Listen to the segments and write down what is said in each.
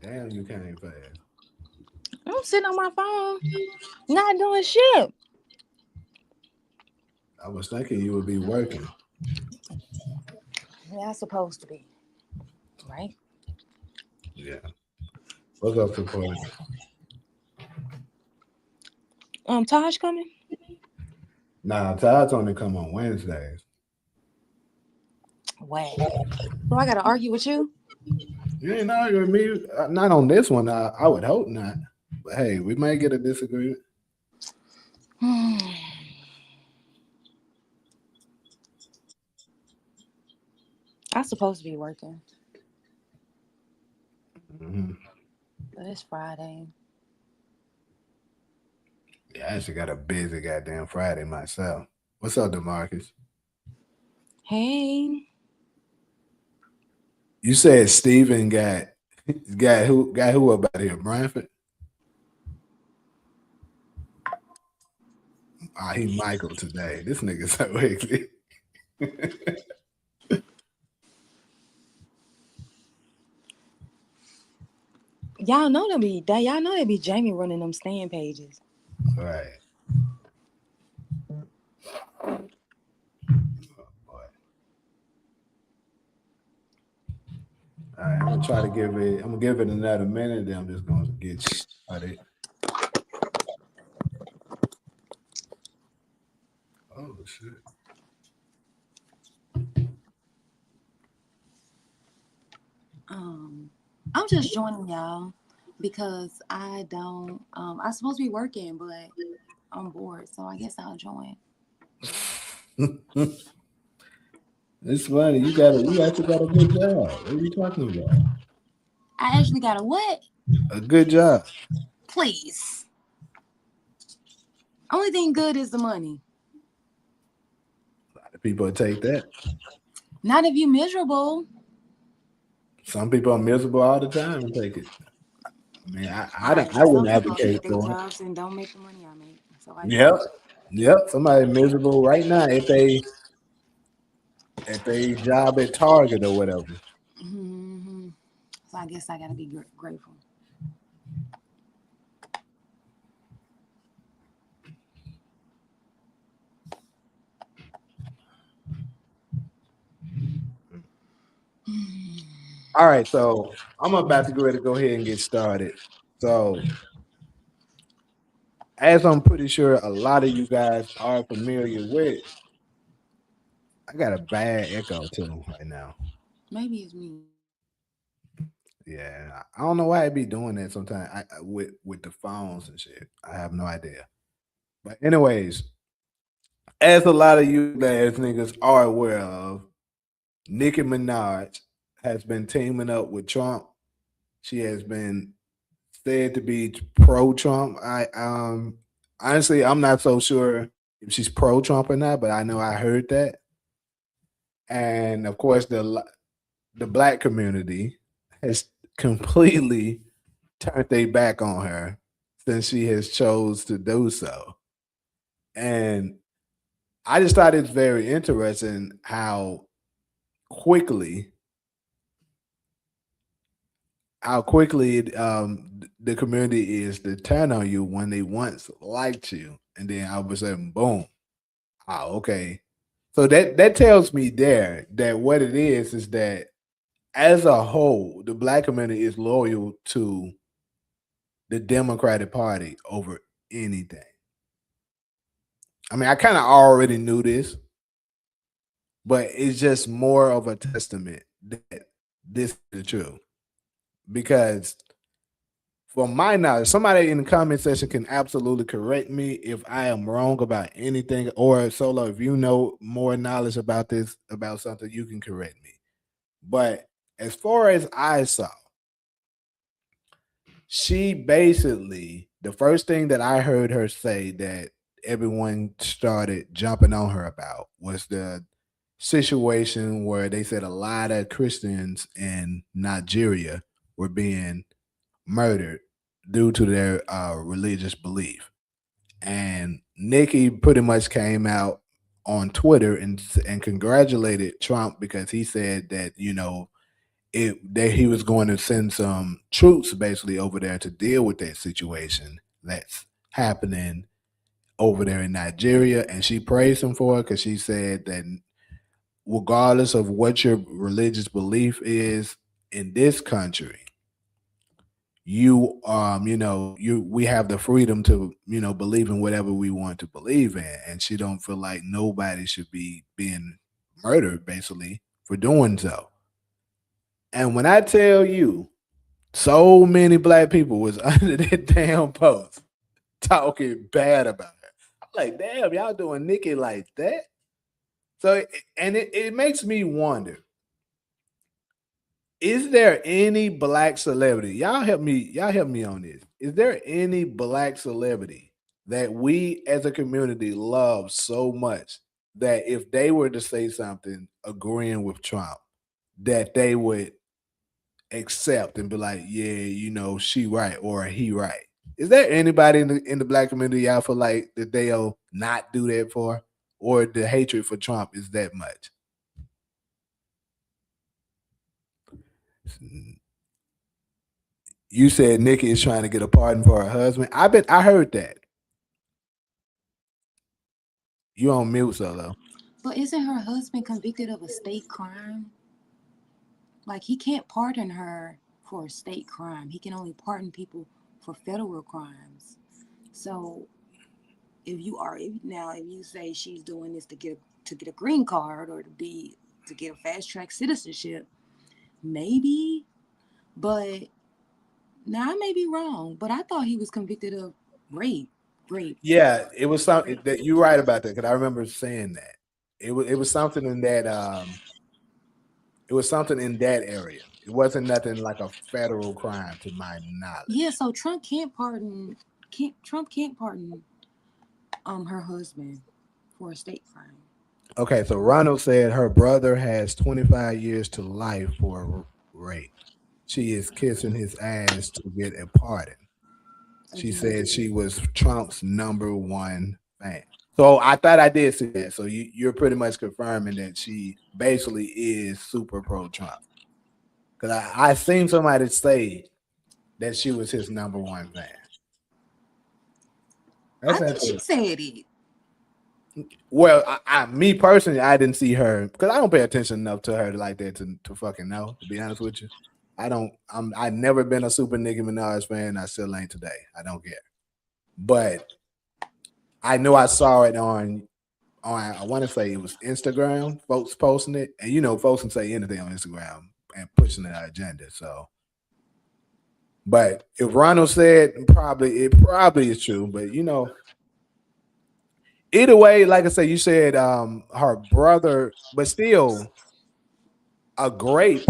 Damn, you came fast. I'm sitting on my phone, not doing shit. I was thinking you would be working. Yeah, I'm supposed to be, right? Yeah. What's up, support? Taj coming? Nah, Todd's only come on Wednesdays. Wait. So I gotta argue with you? You ain't arguing with me. Not on this one. I would hope not. But hey, we might get a disagreement. I'm supposed to be working, Mm-hmm. but it's Friday. Yeah, I actually got a busy goddamn Friday myself. What's up, DeMarcus? Hey, You said Steven got who up out here? Branford? Ah, he Michael today. This nigga so ugly. y'all know they be Jamie running them stand pages. Right. Boy. All right, I'm gonna try to give it. I'm gonna give it another minute. Then I'm just gonna get started. Oh shit. I'm just joining y'all because I don't. I'm supposed to be working, but I'm bored, so I guess I'll join. It's funny. You actually got a good job. What are you talking about? I actually got a what? A good job. Please. Only thing good is the money. A lot of people take that. Not if you miserable. Some people are miserable all the time and take it. I mean, All right, I some wouldn't people advocate hate their for it. jobs and don't make the money I make, so I get Yep. it. Yep. Somebody miserable right now if they job at Target or whatever. Mm-hmm. So I guess I gotta be grateful. All right, so I'm about to go ready to go ahead and get started. So, as I'm pretty sure a lot of you guys are familiar with, I got a bad echo too right now. Maybe it's me. Yeah, I don't know why it be doing that sometimes. With the phones and shit, I have no idea. But anyways, as a lot of you guys niggas are aware of, Nicki Minaj has been teaming up with Trump. She has been said to be pro Trump. I honestly I'm not so sure if she's pro Trump or not, but I know I heard that. And of course the black community has completely turned their back on her since she has chose to do so. And I just thought it's very interesting quickly how quickly the community is to turn on you when they once liked you, and then all of a sudden, boom. Oh, okay. So that tells me there that what it is that as a whole, the black community is loyal to the Democratic Party over anything. I mean, I kind of already knew this, but it's just more of a testament that this is the truth. Because from my knowledge, somebody in the comment section can absolutely correct me if I am wrong about anything, or Solo, if you know more knowledge about this, about something, you can correct me. But as far as I saw, she basically, the first thing that I heard her say that everyone started jumping on her about was the situation where they said a lot of Christians in Nigeria were being murdered due to their religious belief. And Nikki pretty much came out on Twitter and congratulated Trump because he said that that he was going to send some troops basically over there to deal with that situation that's happening over there in Nigeria, and she praised him for it because she said that regardless of what your religious belief is in this country, we have the freedom to believe in whatever we want to believe in, and she don't feel like nobody should be being murdered basically for doing so. And when I tell you, so many black people was under that damn post talking bad about her. I'm like, damn, y'all doing Nikki like that? So, and it makes me wonder: is there any black celebrity? Y'all help me. Y'all help me on this. Is there any black celebrity that we as a community love so much that if they were to say something agreeing with Trump, that they would accept and be like, yeah, she right or he right? Is there anybody in the black community y'all feel like that they'll not do that for, or the hatred for Trump is that much? You said Nikki is trying to get a pardon for her husband. I heard that. You on mute, Solo. But isn't her husband convicted of a state crime? Like, he can't pardon her for a state crime. He can only pardon people for federal crimes. So if you say she's doing this to get a green card or to get a fast track citizenship, maybe. But now I may be wrong. But I thought he was convicted of rape. Rape. Yeah, it was something that you're right about that because I remember saying that. It was something in that it was something in that area. It wasn't nothing like a federal crime to my knowledge. Yeah, so Trump can't pardon her husband for a state crime. Okay, so Ronald said her brother has 25 years to life for rape. She is kissing his ass to get a pardon. She said she was Trump's number one fan. So I thought I did see that. So you're pretty much confirming that she basically is super pro Trump. Because I seen somebody say that she was his number one fan. I think she said it. Well, me personally, I didn't see her because I don't pay attention enough to her like that to fucking know. To be honest with you, I never been a super Nicki Minaj fan. I still ain't today. I don't care. But I know I saw it on I want to say it was Instagram. Folks posting it, and folks can say anything on Instagram and pushing their agenda. So, but if Ronald said it probably is true. But either way, like I said, you said her brother, but still, a grape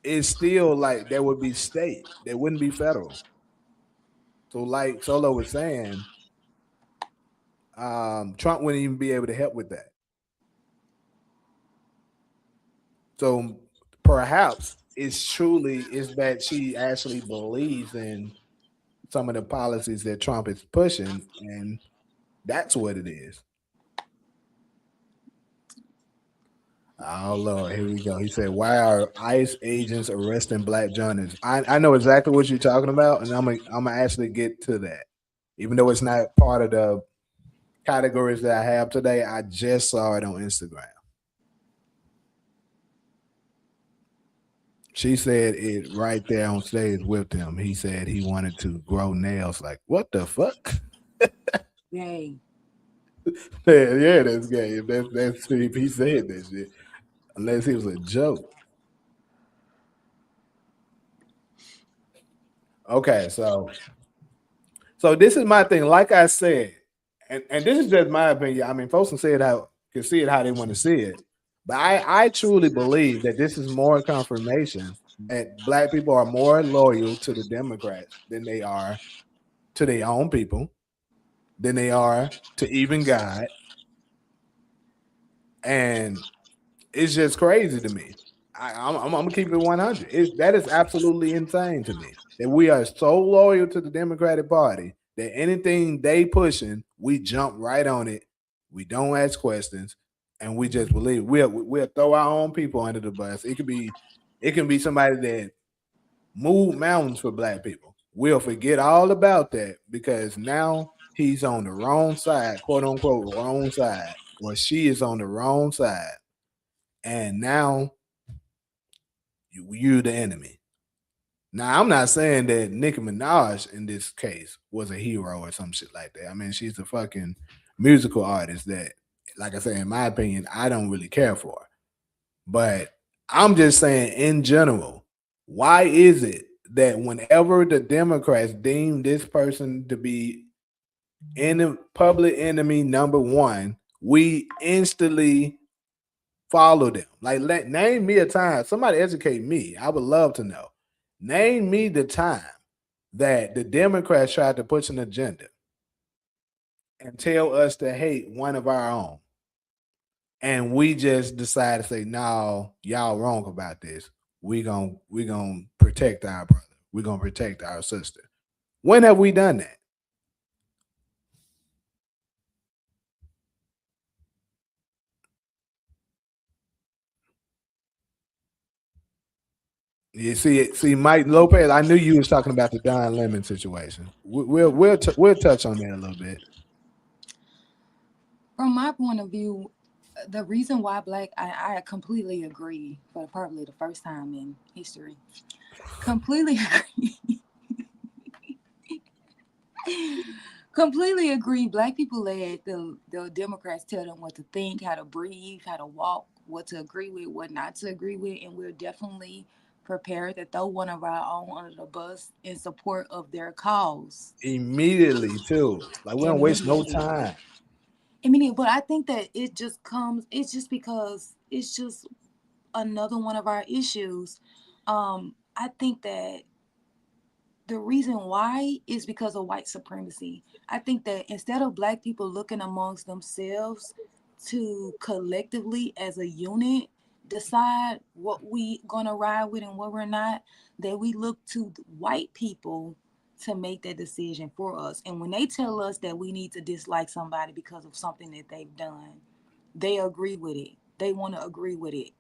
is still like that would be state. That wouldn't be federal. So, like Solo was saying, Trump wouldn't even be able to help with that. So perhaps is that she actually believes in some of the policies that Trump is pushing, and that's what it is. Oh Lord, here we go. He said, "Why are ICE agents arresting black journalists?" I know exactly what you're talking about, and I'm gonna actually get to that, even though it's not part of the categories that I have today. I just saw it on Instagram. She said it right there on stage with him. He said he wanted to grow nails. Like, what the fuck? Yay. Yeah, that's gay. If he said that shit, unless it was a joke. Okay, so this is my thing. Like I said, and this is just my opinion. I mean, folks can see it how they want to see it, but I truly believe that this is more confirmation that black people are more loyal to the Democrats than they are to their own people, than they are to even God, and it's just crazy to me. I'm gonna keep it 100. That is absolutely insane to me that we are so loyal to the Democratic Party that anything they pushing, we jump right on it. We don't ask questions, and we just believe we'll throw our own people under the bus. It could be It can be somebody that moved mountains for black people. We'll forget all about that because now he's on the wrong side, quote unquote, wrong side, or she is on the wrong side. And now you're the enemy. Now, I'm not saying that Nicki Minaj in this case was a hero or some shit like that. I mean, she's a fucking musical artist that, like I say, in my opinion, I don't really care for. But I'm just saying, in general, why is it that whenever the Democrats deem this person to be public enemy number one, we instantly follow them? Like, name me a time. Somebody educate me. I would love to know. Name me the time that the Democrats tried to push an agenda and tell us to hate one of our own, and we just decide to say, "No, y'all wrong about this. We gonna protect our brother. We gonna protect our sister." When have we done that? You see it. See, Mike Lopez. I knew you was talking about the Don Lemon situation. We'll touch on that a little bit. From my point of view, the reason why I completely agree for probably the first time in history. Completely agree. Completely agree. Black people let the Democrats tell them what to think, how to breathe, how to walk, what to agree with, what not to agree with, and we're definitely prepared to throw one of our own under the bus in support of their cause Immediately too. Like we don't waste no immediately. time. But I think that it's just because it's just another one of our issues. I think that the reason why is because of white supremacy. I think that instead of black people looking amongst themselves to collectively as a unit decide what we gonna ride with and what we're not, that we look to white people to make that decision for us. And when they tell us that we need to dislike somebody because of something that they've done, they agree with it. They want to agree with it.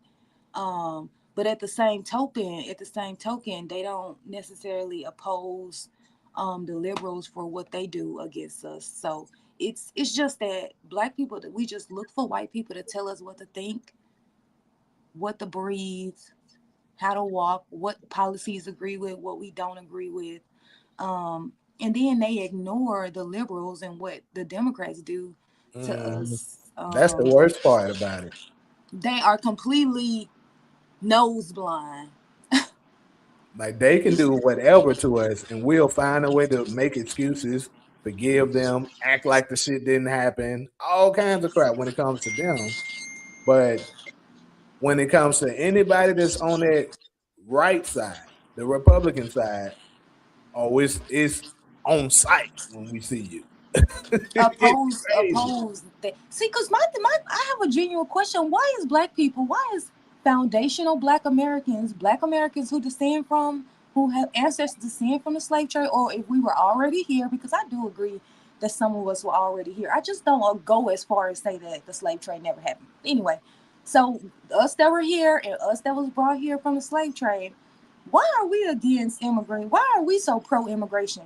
But at the same token, they don't necessarily oppose the liberals for what they do against us. So it's just that black people that we just look for white people to tell us what to think, what to breathe, how to walk, what policies agree with, what we don't agree with. And then they ignore the liberals and what the Democrats do to Mhm. us. That's the worst part about it. They are completely nose blind. Like they can do whatever to us, and we'll find a way to make excuses, forgive them, act like the shit didn't happen, all kinds of crap when it comes to them. But when it comes to anybody that's on that right side, the Republican side, oh, it's on site when we see you. It's crazy. Oppose that. See, because my I have a genuine question. Why is black people, why is foundational black Americans who descend from, who have ancestors descend from the slave trade, or if we were already here, because I do agree that some of us were already here. I just don't go as far as say that the slave trade never happened. Anyway, so us that were here and us that was brought here from the slave trade, why are we against immigrant? Why are we so pro immigration?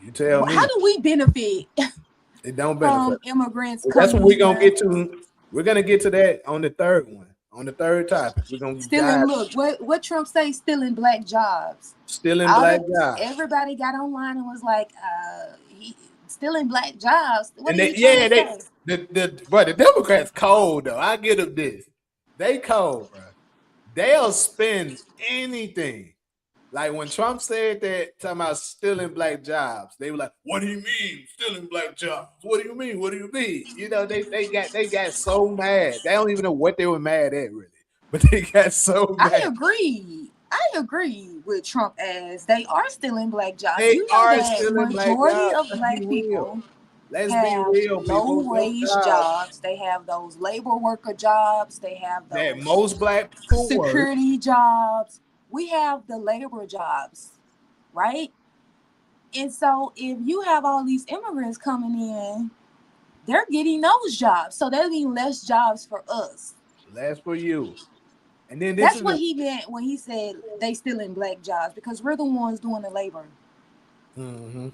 You tell How me. do we benefit It don't benefit. from immigrants That's what coming we're gonna here? get to. We're gonna get to that on the third one, on the third topic. We're gonna Stealing, dive look, what Trump say, stealing black jobs. stealing All black the jobs. Everybody got online and was like, he stealing black jobs. What And are they, you trying yeah, to they say? the Democrats cold though. I get them this. They cold, bro. They'll spend anything. Like when Trump said that, talking about stealing black jobs, they were like, "What do you mean stealing black jobs? What do you mean? What do you mean?" You know, they got so mad. They don't even know what they were mad at really, but they got so I mad. agree. I agree with Trump as they are stealing black jobs. They You know are that stealing black majority jobs. of Let's be black real. people Let's be have real, low people. Them wage jobs jobs. They have those labor worker jobs. They have that those most black people work. security jobs. We have the labor jobs, right? And so if you have all these immigrants coming in, they're getting those jobs. So that means less jobs for us. Less for you. And then this That's is what the he meant when he said they still in black jobs because we're the ones doing the labor. hmm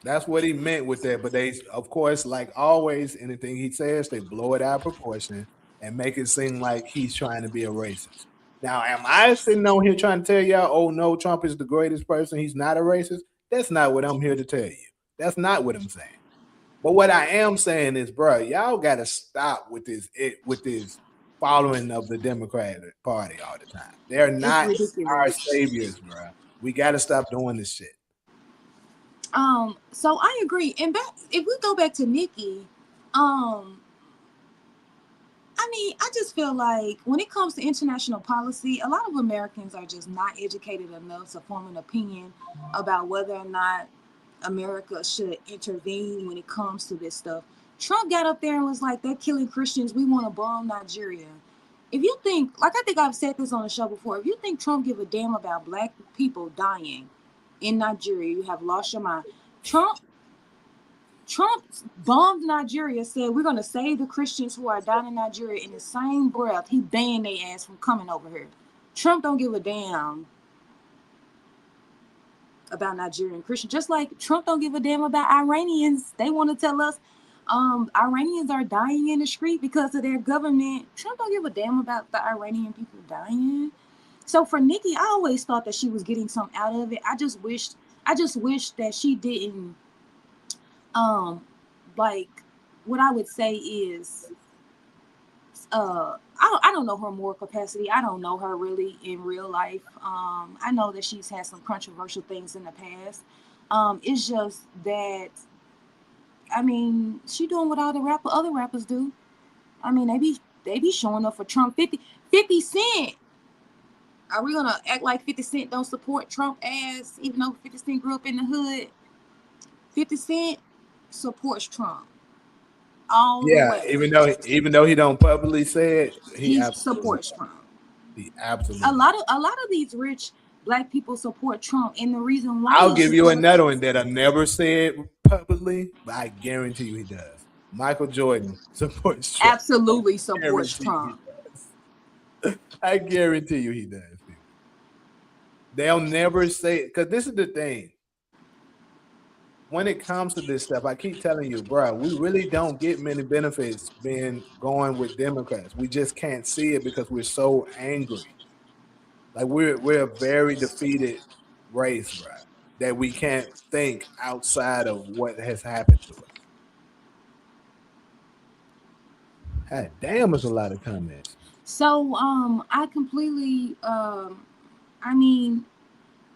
that's what he meant with that. But they, of course, like always, anything he says, they blow it out of proportion and make it seem like he's trying to be a racist. Now, am I sitting on here trying to tell y'all, oh no, Trump is the greatest person? He's not a racist. That's not what I'm here to tell you. That's not what I'm saying. But what I am saying is, bro, y'all got to stop with this following of the Democratic Party all the time. They're It's not our ridiculous. saviors, bro. We got to stop doing this shit. So I agree. And back if we go back to Nikki, um, I mean, I just feel like when it comes to international policy, a lot of Americans are just not educated enough to form an opinion about whether or not America should intervene when it comes to this stuff. Trump got up there and was like, they're killing Christians. We want to bomb Nigeria. If you think, like I think I've said this on the show before, if you think Trump give a damn about black people dying in Nigeria, you have lost your mind. Trump bombed Nigeria, said we're going to save the Christians who are dying in Nigeria. In the same breath, he banned their ass from coming over here. Trump don't give a damn about Nigerian Christians, just like Trump don't give a damn about Iranians. They want to tell us Iranians are dying in the street because of their government. Trump don't give a damn about the Iranian people dying. So for Nikki, I always thought that she was getting something out of it. I just wished that she didn't um like what I would say is I don't know her moral capacity. I don't know her really in real life. I know that she's had some controversial things in the past. It's just that I mean she doing what all the other rappers do. I mean they be showing up for Trump. 50 Cent. Are we gonna act like 50 Cent don't support Trump ass even though 50 Cent grew up in the hood? 50 Cent supports Trump all the Yeah, way. even though he don't publicly say it, He supports Trump. he absolutely. A lot of these rich black people support Trump, and the reason why I'll they give you support another one that I never said publicly, but I guarantee you he does. Michael Jordan supports Trump. absolutely I supports guarantee you he Trump. does. I guarantee you he does. People. They'll never say because this is the thing. When it comes to this stuff, I keep telling you, bro, we really don't get many benefits being going with Democrats. We just can't see it because we're so angry. Like we're a very defeated race, bro, that we can't think outside of what has happened to us. God damn, it's a lot of comments. So I completely I mean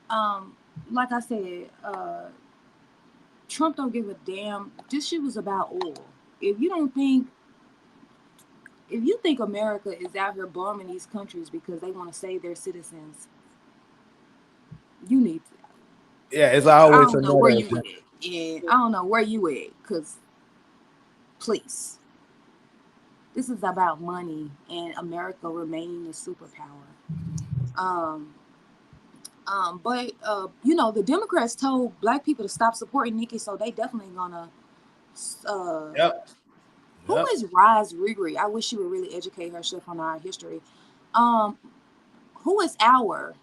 um like I said Trump don't give a damn. This shit was about oil. If you don't think if you think America is out here bombing these countries because they want to save their citizens, you need to. Yeah, it's I always don't know where another you agenda. at, and I don't know where you at, cause please, this is about money and America remaining a superpower. Um, but you know, the Democrats told black people to stop supporting Nikki, so they definitely gonna. Uh, Yep. who Yep. is Roz Rigri? I wish she would really educate herself on our history. Um, who is our?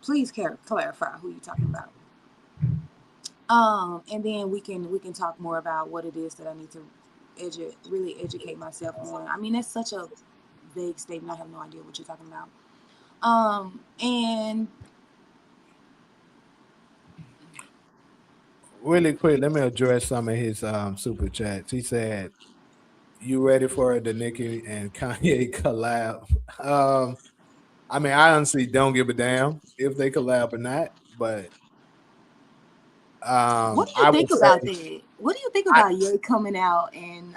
Please clarify who you talking about. And then we can talk more about what it is that I need to really educate myself on. I mean, that's such a vague statement. I have no idea what you're talking about. And Really quick, let me address some of his super chats. He said, "You ready for the Nicki and Kanye collab?" I mean, I honestly don't give a damn if they collab or not, but what do you I would think about say that? What do you think I, about Ye coming out and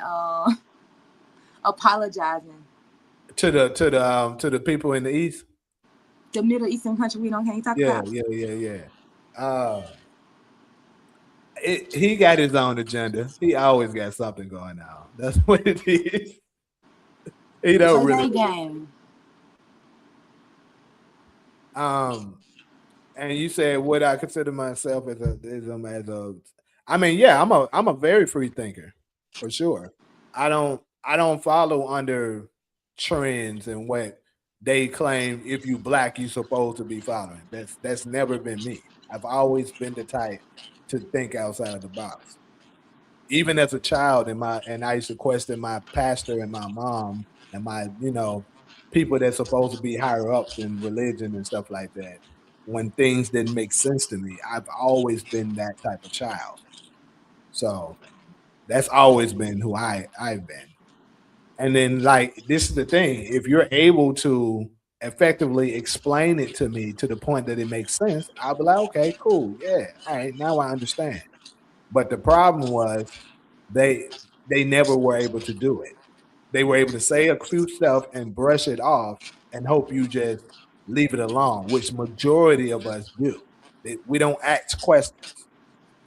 apologizing? to the people in the East. The Middle Eastern country we don't can't talk Yeah, about. yeah, yeah, yeah. Uh, he got his own agenda. He always got something going on. That's what it is. He don't Play really. that game. Um, and you said what I consider myself as a. I mean, yeah, I'm a very free thinker, for sure. I don't follow under trends and what they claim if you black, you supposed to be following. That's never been me. I've always been the type to think outside of the box. Even as a child, and I used to question my pastor and my mom and my people that's supposed to be higher ups in religion and stuff like that. When things didn't make sense to me, I've always been that type of child. So that's always been who I've been. And then, like, this is the thing: if you're able to effectively explain it to me to the point that it makes sense, I'll be like, okay, cool, yeah, all right, now I understand. But the problem was they they never were able to do it. They were able to say a few stuff and brush it off and hope you just leave it alone, which majority of us do. We don't ask questions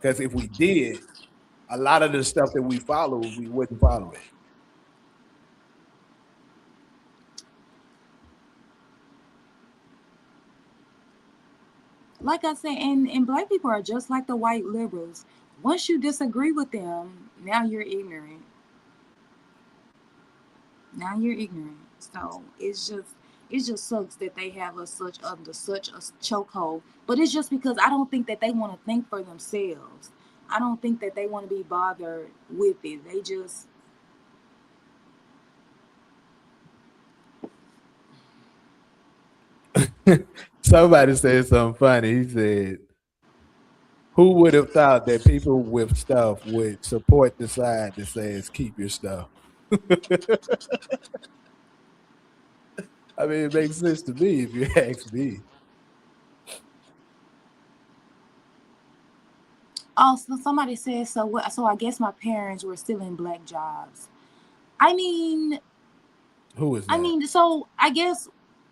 because if we did, a lot of the stuff that we follow, we wouldn't follow it. Like I said, and black people are just like the white liberals. Once you disagree with them, now you're ignorant. Now you're ignorant. So it just sucks that they have us such under such a chokehold. But it's just because I don't think that they want to think for themselves. I don't think that they want to be bothered with it. They just Somebody said something funny. He said, "Who would have thought that people with stuff would support the side that says keep your stuff?" I mean, it makes sense to me if you ask me. also somebody says so. What? So I guess my parents were still in black jobs. I mean, Who is that? so I guess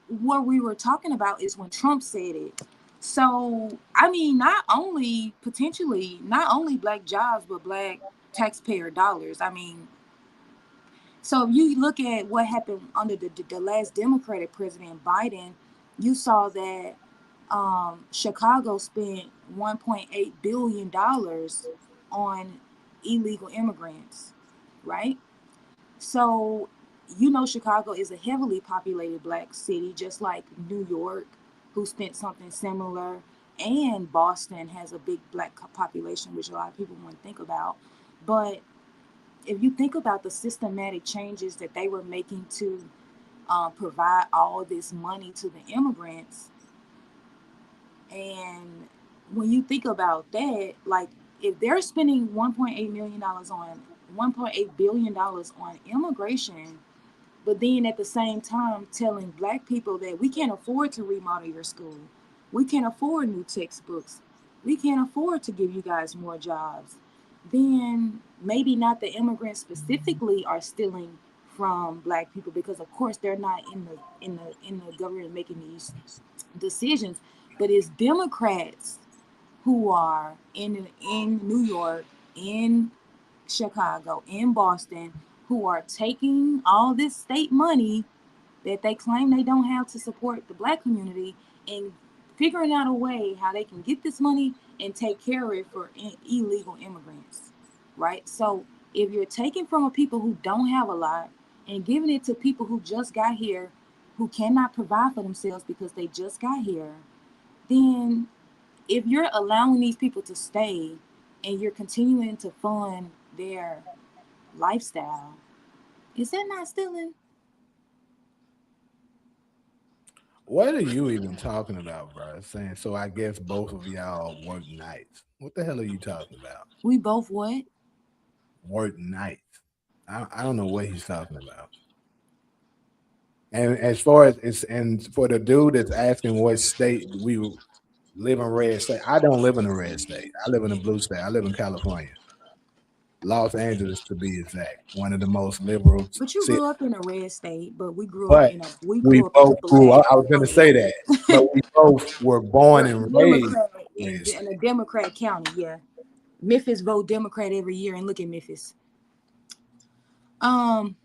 what we were talking about is when Trump said it. So, not only potentially, not only black jobs, but black taxpayer dollars. So if you look at what happened under the last Democratic president, Biden, you saw that Chicago spent $1.8 billion on illegal immigrants, right? So, Chicago is a heavily populated black city, just like New York, who spent something similar, and Boston has a big black population, which a lot of people wouldn't think about. But if you think about the systematic changes that they were making to provide all this money to the immigrants, and when you think about that, like if they're spending $1.8 billion on immigration, but then at the same time telling black people that we can't afford to remodel your school, we can't afford new textbooks, we can't afford to give you guys more jobs, then maybe not the immigrants specifically are stealing from black people, because of course they're not in the government making these decisions, but it's Democrats who are in New York, in Chicago, in Boston, who are taking all this state money that they claim they don't have to support the black community, and figuring out a way how they can get this money and take care of it for illegal immigrants, right? So if you're taking from a people who don't have a lot and giving it to people who just got here, who cannot provide for themselves because they just got here, then if you're allowing these people to stay and you're continuing to fund their lifestyle, is that not stealing? What are you even talking about, bro? Saying so? I guess both of y'all work nights. What the hell are you talking about? We both what? Work nights. I don't know what he's talking about. And as far as it's and for the dude that's asking what state we live in, red state. I don't live in a red state. I live in a blue state. I live in California, Los Angeles to be exact. One of the most liberal But you cities. grew up in a red state, but But we we grew up in a both grew black up. I was going to say that, but we both were born and raised Democrat in a red in state. a Democrat county. Yeah, Memphis vote Democrat every year, and look at Memphis. Um,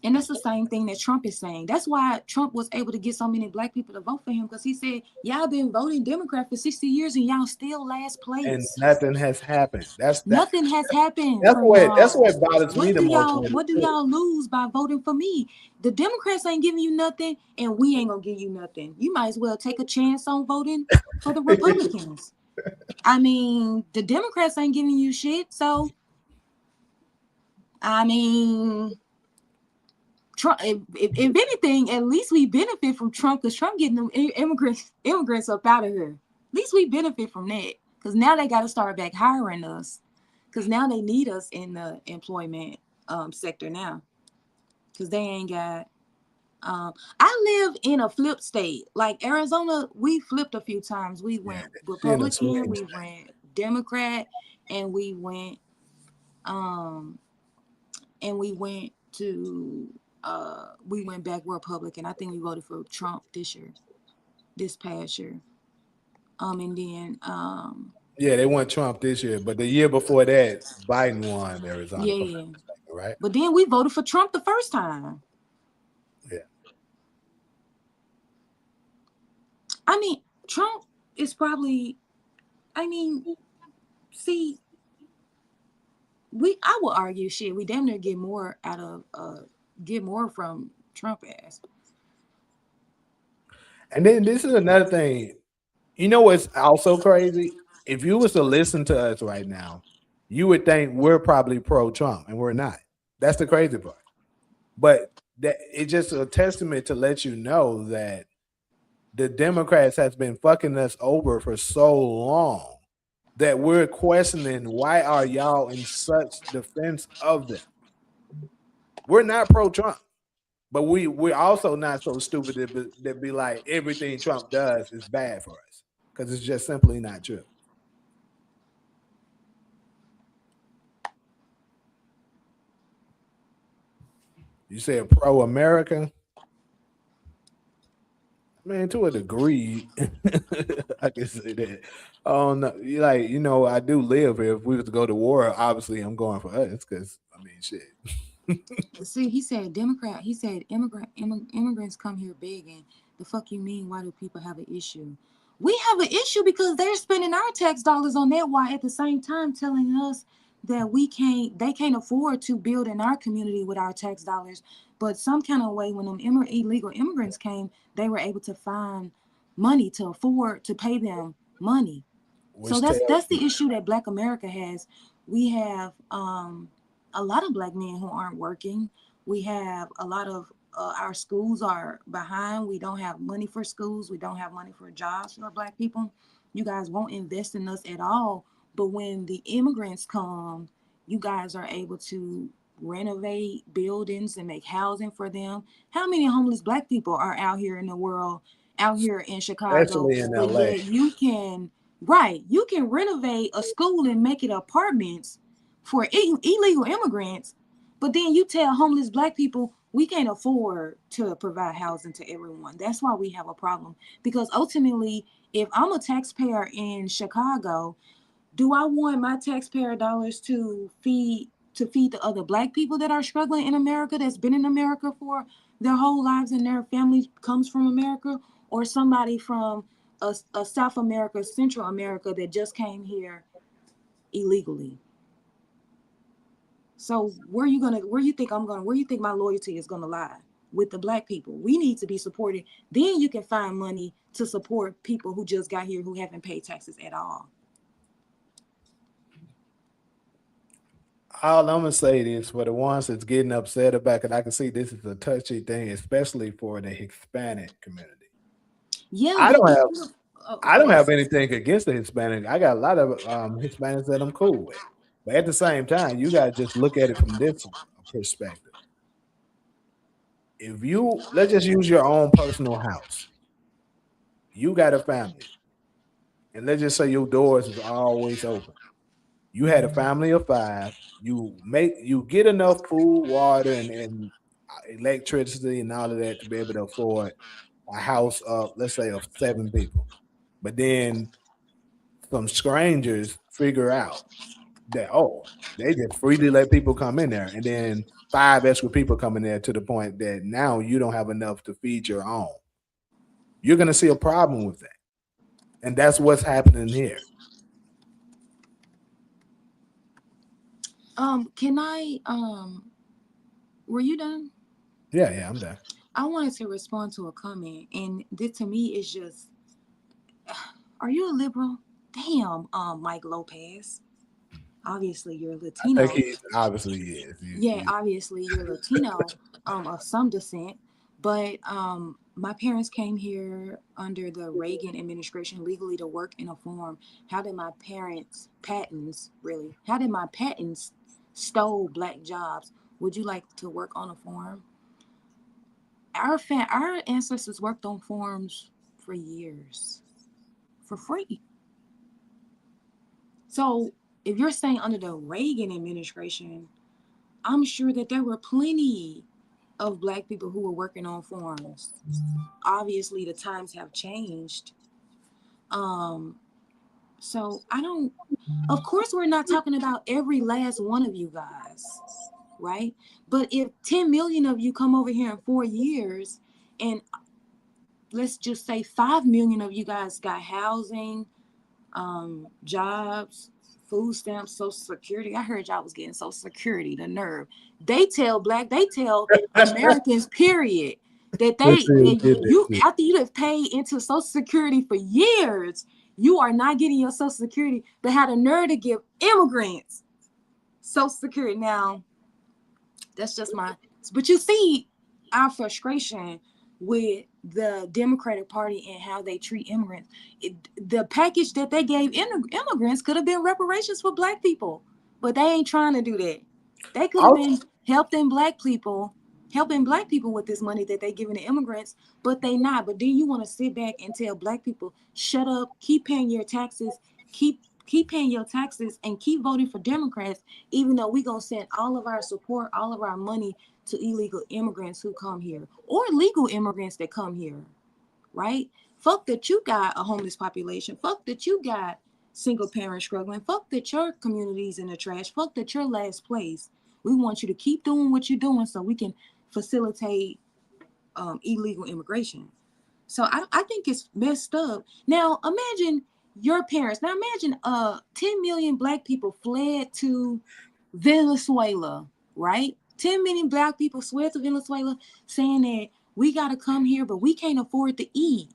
And that's the same thing that Trump is saying. That's why Trump was able to get so many black people to vote for him, because he said, y'all been voting Democrat for 60 years and y'all still last And place. nothing has happened. Nothing has happened for That's y'all. what bothers me the most. What do y'all lose by voting for me? The Democrats ain't giving you nothing, and we ain't gonna give you nothing. You might as well take a chance on voting for the Republicans. I mean, the Democrats ain't giving you shit, so I mean, Trump. If anything, at least we benefit from Trump, because Trump getting them immigrants up out of here. At least we benefit from that, because now they got to start back hiring us, because now they need us in the employment sector now, because they ain't got. I live in a flip state like Arizona. We flipped a few times. We went in a swing Republican, we went Democrat, and we went um and we went back Republican. I think we voted for Trump this past year. And then Yeah, they won Trump this year, but the year before that, Biden won Arizona. If I'm yeah, not mistaken, right? but then we voted for Trump the first time. Yeah. I mean, Trump is probably. I mean, see, I would argue shit. We damn near get more out of get more from Trump ass. And then this is another thing. You know what's also crazy? If you was to listen to us right now, you would think we're probably pro Trump, and we're not. That's the crazy part. But that it's just a testament to let you know that the Democrats has been fucking us over for so long that we're questioning why are y'all in such defense of them. We're not pro Trump, but we're also not so stupid that be like everything Trump does is bad for us, because it's just simply not true. You say pro America, man, to a degree, I can say that. Oh no, like I do live here. If we was to go to war, obviously I'm going for us, because I mean, shit. See, he said Democrat. He said immigrants come here begging. The fuck you mean? Why do people have an issue? We have an issue because they're spending our tax dollars on that. While at the same time telling us that they can't afford to build in our community with our tax dollars. But some kind of way, when them illegal immigrants came, they were able to find money to afford to pay them money. So Which tells that's the issue that Black America has. We have a lot of Black men who aren't working. We have a lot of our schools are behind. We don't have money for schools. We don't have money for jobs for Black people. You guys won't invest in us at all. But when the immigrants come, you guys are able to renovate buildings and make housing for them. How many homeless Black people are out here in the world, out here in Chicago? especially in But LA. yet you can, right, you can renovate a school and make it apartments for illegal immigrants, but then you tell homeless Black people we can't afford to provide housing to everyone. That's why we have a problem, because ultimately, if I'm a taxpayer in Chicago, do I want my taxpayer dollars to feed the other Black people that are struggling in America, that's been in America for their whole lives and their family comes from America, or somebody from a South America, Central America that just came here illegally? So where you think my loyalty is gonna lie? With the Black people. We need to be supported. Then you can find money to support people who just got here who haven't paid taxes at all. All I'm gonna say is for the ones that's getting upset about it, I can see this is a touchy thing, especially for the Hispanic community. Yeah, I don't have I go don't ahead. have anything against the Hispanic. I got a lot of Hispanics that I'm cool with, but at the same time, you gotta just look at it from this perspective. If you let's just use your own personal house, you got a family, and let's just say your doors is always open. You had a family of five. You get enough food, water, and electricity and all of that to be able to afford a house of, let's say, of seven people. But then some strangers figure out, that they just freely let people come in there, and then 5 extra people come in there to the point that now you don't have enough to feed your own. You're gonna see a problem with that, and that's what's happening here. Can I were you done? Yeah, yeah, I'm done. I wanted to respond to a comment, and this to me is just, are you a liberal? Damn, Mike Lopez. Obviously, you're I think Latino. he obviously is. Yeah, obviously, you're Latino, of some descent. But my parents came here under the Reagan administration legally to work in a farm. How did my parents' patents really? How did my patents stole black jobs? Would you like to work on a farm? Our ancestors worked on farms for years for free. So if you're saying under the Reagan administration, I'm sure that there were plenty of black people who were working on farms. Obviously, the times have changed. Um, so I don't. Of course, we're not talking about every last one of you guys, right? But if 10 million of you come over here in 4 years, and let's just say 5 million of you guys got housing, jobs, food stamps, social security. I heard y'all was getting social security, the nerve. They tell Americans, period, that Let's see who did this you, shit. after you have paid into social security for years, you are not getting your social security, but had a nerve to give immigrants social security. Now, that's just my, but you see our frustration with the Democratic Party and how they treat immigrants. The package that they gave immigrants could have been reparations for black people, but they ain't trying to do that. They could have I'll, been helping black people with this money that they giving to immigrants, but they not. But then you want to sit back and tell black people, shut up, keep paying your taxes, keep paying your taxes, and keep voting for Democrats, even though we gonna send all of our support, all of our money to illegal immigrants who come here or legal immigrants that come here, right? Fuck that you got a homeless population. Fuck that you got single parents struggling. Fuck that your community's in the trash. Fuck that your last place. We want you to keep doing what you're doing so we can facilitate illegal immigration. So I think it's messed up. Now imagine your parents. Now imagine 10 million black people fled to Venezuela, right? 10 million black people fled to Venezuela saying that we gotta come here, but we can't afford to eat.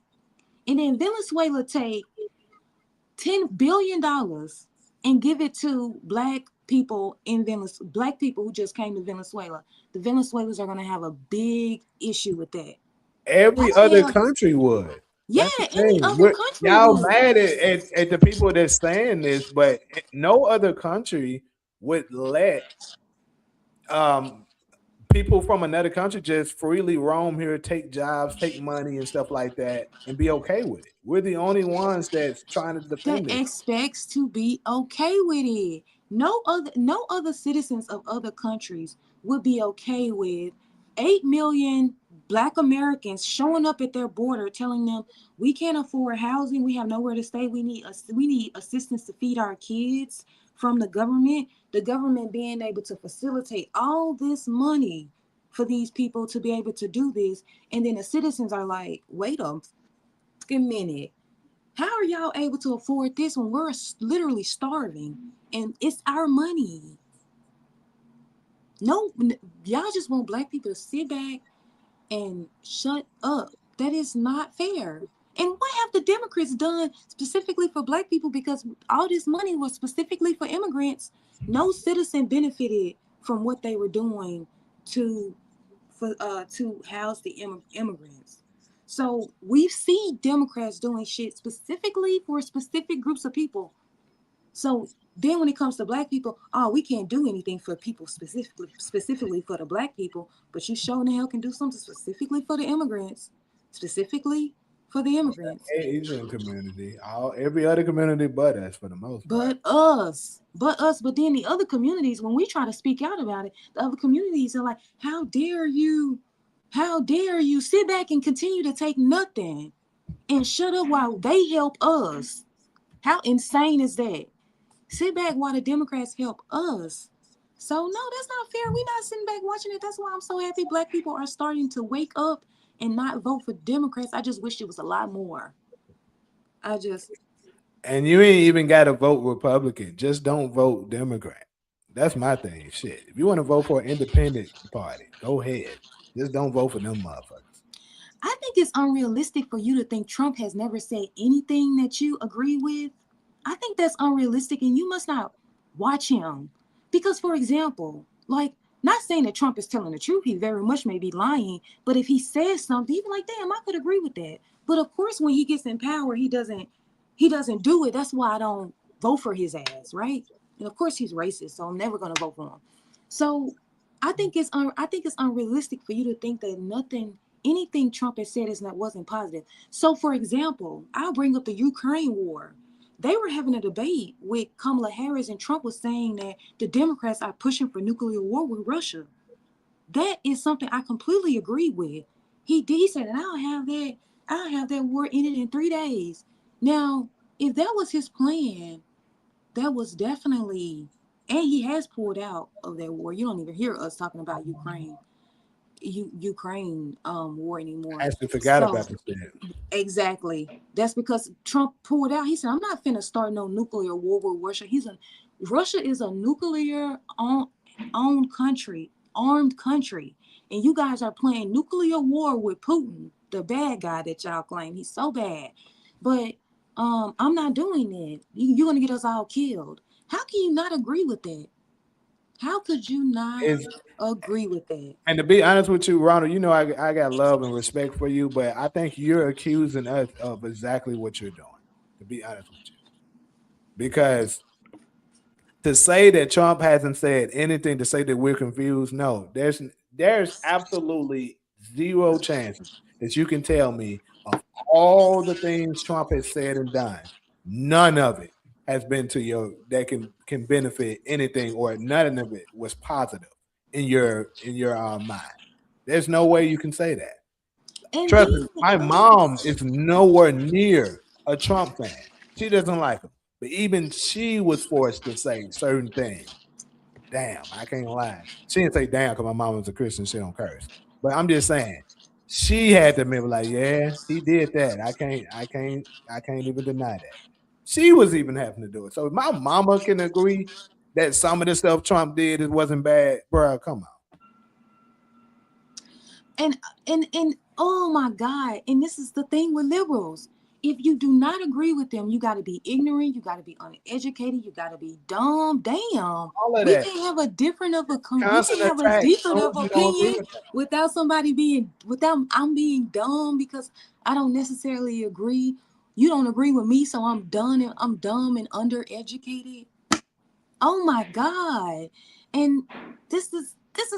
And then Venezuela take $10 billion and give it to black people in Venezuela, black people who just came to Venezuela. The Venezuelans are gonna have a big issue with that. How every the other hell? country would. Yeah, That's the any thing. other country Y'all would. mad at the people that's saying this, but no other country would let um people from another country just freely roam here, take jobs, take money and stuff like that, and be okay with it. We're the only ones that's trying to That defend it. expects to be okay with it. No other citizens of other countries would be okay with 8 million black Americans showing up at their border telling them we can't afford housing, we have nowhere to stay, we need assistance to feed our kids from the government being able to facilitate all this money for these people to be able to do this, and then the citizens are like, wait a fucking minute, how are y'all able to afford this when we're literally starving and it's our money? No, y'all just want black people to sit back and shut up. That is not fair. And what have the Democrats done specifically for black people? Because all this money was specifically for immigrants. No citizen benefited from what they were doing to to house the immigrants. So we see Democrats doing shit specifically for specific groups of people. So then when it comes to black people, oh, we can't do anything for people specifically for the black people, but you sure in the hell can do something specifically for the immigrants. Specifically for the immigrants. Asian community, every other community but us for the most part. But then the other communities, when we try to speak out about it, the other communities are like, how dare you? How dare you sit back and continue to take nothing and shut up while they help us? How insane is that? Sit back while the Democrats help us. So no, that's not fair. We're not sitting back watching it. That's why I'm so happy black people are starting to wake up and not vote for Democrats. I just wish it was a lot more. I just And you ain't even got to vote Republican. Just don't vote Democrat. That's my thing. Shit. If you want to vote for an independent party, go ahead. Just don't vote for them motherfuckers. I think it's unrealistic for you to think Trump has never said anything that you agree with. I think that's unrealistic, and you must not watch him. Because, for example, like, not saying that Trump is telling the truth, he very much may be lying, but if he says something, you be like, damn, I could agree with that. But of course, when he gets in power, he doesn't do it. That's why I don't vote for his ass, right? And of course he's racist, so I'm never gonna vote for him. So I think it's unrealistic for you to think that anything Trump has said is not wasn't positive. So for example, I'll bring up the Ukraine war. They were having a debate with Kamala Harris, and Trump was saying that the Democrats are pushing for nuclear war with Russia. That is something I completely agree with. He said, and I'll have that war ended in 3 days. Now, if that was his plan, that was definitely, and he has pulled out of that war. You don't even hear us talking about Ukraine war I anymore. actually forgot So about this shit. exactly, that's because Trump pulled out. He said, "I'm not finna start no nuclear war with Russia." Russia is a nuclear owned country, armed country, and you guys are playing nuclear war with Putin, the bad guy that y'all claim he's so bad. But I'm not doing that. You're gonna get us all killed. How can you not agree with that? How could you not Is agree with that? and to be honest with you, Ronald, I got love and respect for you, but I think you're accusing us of exactly what you're doing. To be honest with you, because to say that Trump hasn't said anything to say that we're confused, no, there's absolutely zero chances that you can tell me of all the things Trump has said and done, none of it has been to your that can benefit anything, or none of it was positive in your mind. There's no way you can say that. And Trust then me, my mom is nowhere near a Trump fan. She doesn't like him. But even she was forced to say certain things. Damn, I can't lie. She didn't say damn because my mom was a Christian. She don't curse. But I'm just saying, she had to admit, like, yeah, he did that. I can't even deny that. She was even having to do it. So if my mama can agree that some of the stuff Trump did it wasn't bad, bro, come on. and and oh my god, and this is the thing with liberals. If you do not agree with them, you got to be ignorant, you got to be uneducated, you got to be dumb. Damn, All of we that can't have a different of a we constant can't have a attack different shows of you don't agree opinion with that. without somebody being without I'm being dumb because I don't necessarily agree. You don't agree with me, so I'm dumb and undereducated. Oh my God. And this is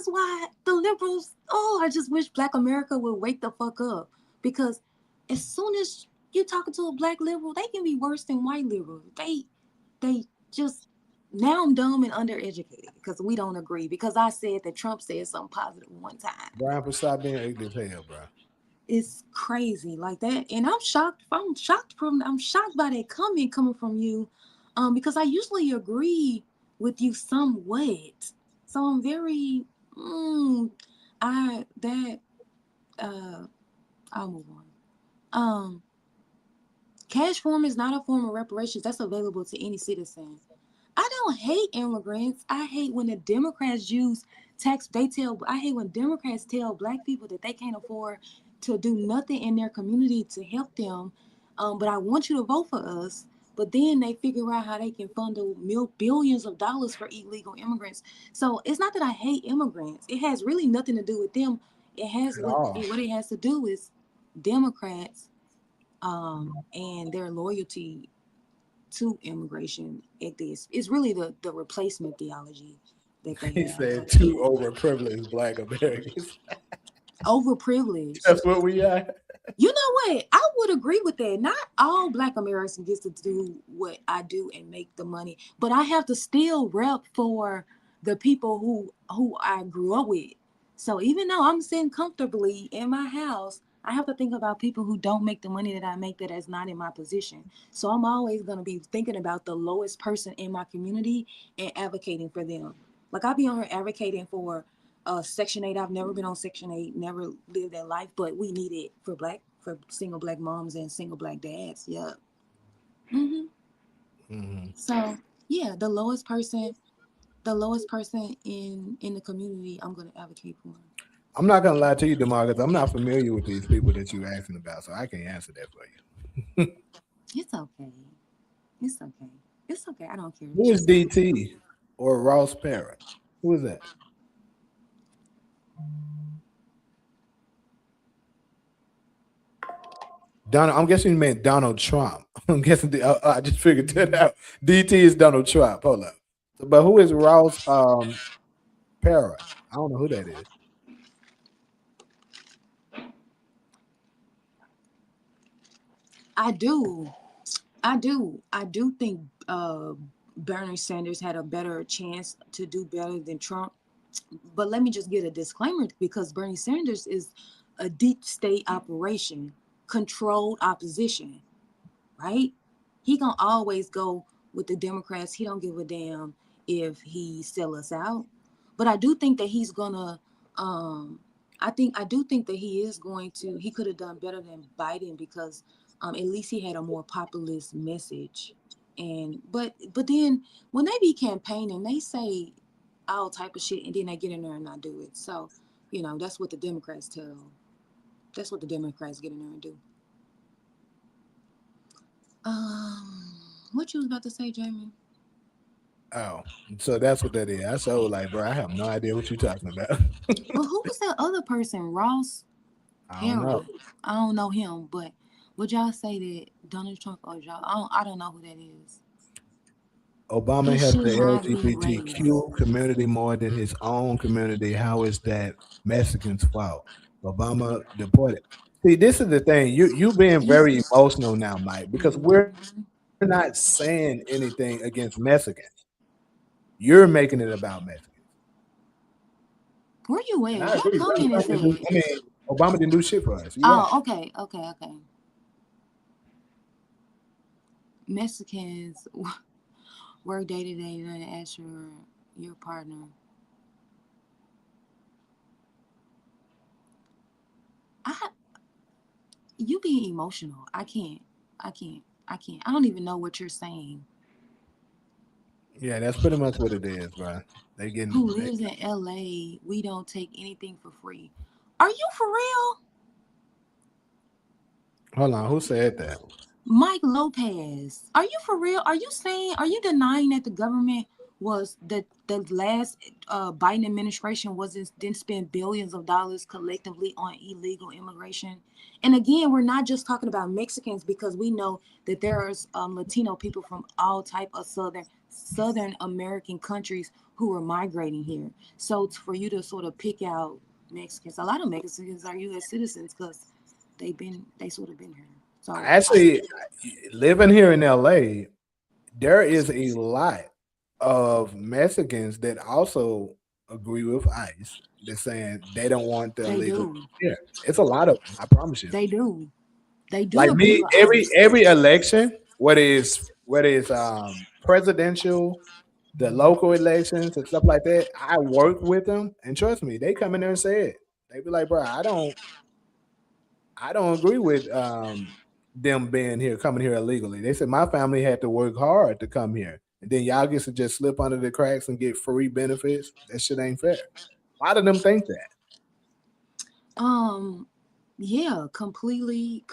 why the liberals, oh, I just wish black America would wake the fuck up. Because as soon as you're talking to a black liberal, they can be worse than white liberals. They just now I'm dumb and undereducated because we don't agree. Because I said that Trump said something positive one time. Brian, stop being ignorant as hell, bro. It's crazy like that. And I'm shocked by that comment coming from you. Because I usually agree with you somewhat. So I'm very I that uh I'll move on. Cash form is not a form of reparations that's available to any citizen. I don't hate immigrants. I hate when the Democrats use tax. I hate when Democrats tell black people that they can't afford to do nothing in their community to help them. But I want you to vote for us. But then they figure out how they can fund billions of dollars for illegal immigrants. So it's not that I hate immigrants. It has really nothing to do with them. It has At what all. what it has to do is Democrats and their loyalty to immigration at this. It's really the replacement theology that they He have. said But two overprivileged black Americans. overprivileged. That's what we are. You know what? I would agree with that. Not all black Americans get to do what I do and make the money, but I have to still rep for the people who I grew up with. So even though I'm sitting comfortably in my house, I have to think about people who don't make the money that I make that is not in my position. So I'm always going to be thinking about the lowest person in my community and advocating for them. Like I'll be on here advocating for Section 8. I've never been on Section 8, never lived that life, but we need it for single black moms and single black dads. Yeah. hmm Mm-hmm. So yeah, the lowest person in the community, I'm going to advocate for. I'm not gonna lie to you, Demarcus. I'm not familiar with these people that you're asking about, so I can't answer that for you. It's okay. It's okay. It's okay. I don't care. Who is Just DT or Ross Perot? Who is that? Donald. I'm guessing you meant Donald Trump. I'm guessing. I just figured that out. DT is Donald Trump. Hold up. But who is Ross Perot? I don't know who that is. I do. I do think Bernie Sanders had a better chance to do better than Trump. But let me just get a disclaimer because Bernie Sanders is a deep state operation, controlled opposition, right? He gonna always go with the Democrats. He don't give a damn if he sell us out. But I do think that he's gonna. Um, I do think that he is going to. He could have done better than Biden because at least he had a more populist message. And but then when they be campaigning, they say all type of shit, and then they get in there and not do it. So that's what the Democrats tell. That's what the Democrats get in there and do. Um, what you was about to say, Jamie? Oh, so that's what that is. I so like, bro, I have no idea what you're talking about. But who was that other person? Ross I don't know. Perot. I don't know him, but would y'all say that Donald Trump or y'all? I don't know who that is. Obama He helped should the not be raised. LGBTQ community more than his own community. How is that Mexicans' fault? Obama deported. See, this is the thing. You being He, very emotional now, Mike, because we're not Mhm. saying anything against Mexicans. You're making it about Mexicans, Where you and at? I What agree. comment is that? I mean, Obama didn't do shit for us. You're right. Oh, okay, okay, okay. Mexicans work day to day and ask your partner. I You being emotional. I can't. I can't. I can't. I don't even know what you're saying. Yeah, that's pretty much what it is, bro. They getting. Who lives in LA? We don't take anything for free. Are you for real? Hold on, who said that? Mike Lopez. Are you for real? Are you denying that the government was the last Biden administration didn't spend billions of dollars collectively on illegal immigration? And again, we're not just talking about Mexicans because we know that there's Latino people from all type of Southern American countries who are migrating here. So for you to sort of pick out Mexicans, a lot of Mexicans are U.S. citizens because they sort of been here. So Actually, living here in LA, there is a lot of Mexicans that also agree with ICE. They're saying they don't want the they illegal do. here. It's a lot of them, I promise you. They do. They do Like agree me, with every ICE. every election, what is presidential, the local elections and stuff like that, I work with them and trust me, they come in there and say it. They be like, bro, I don't agree with them being here, coming here illegally. They said my family had to work hard to come here, and then y'all get to just slip under the cracks and get free benefits. That shit ain't fair. A lot of them think that. Um, yeah, completely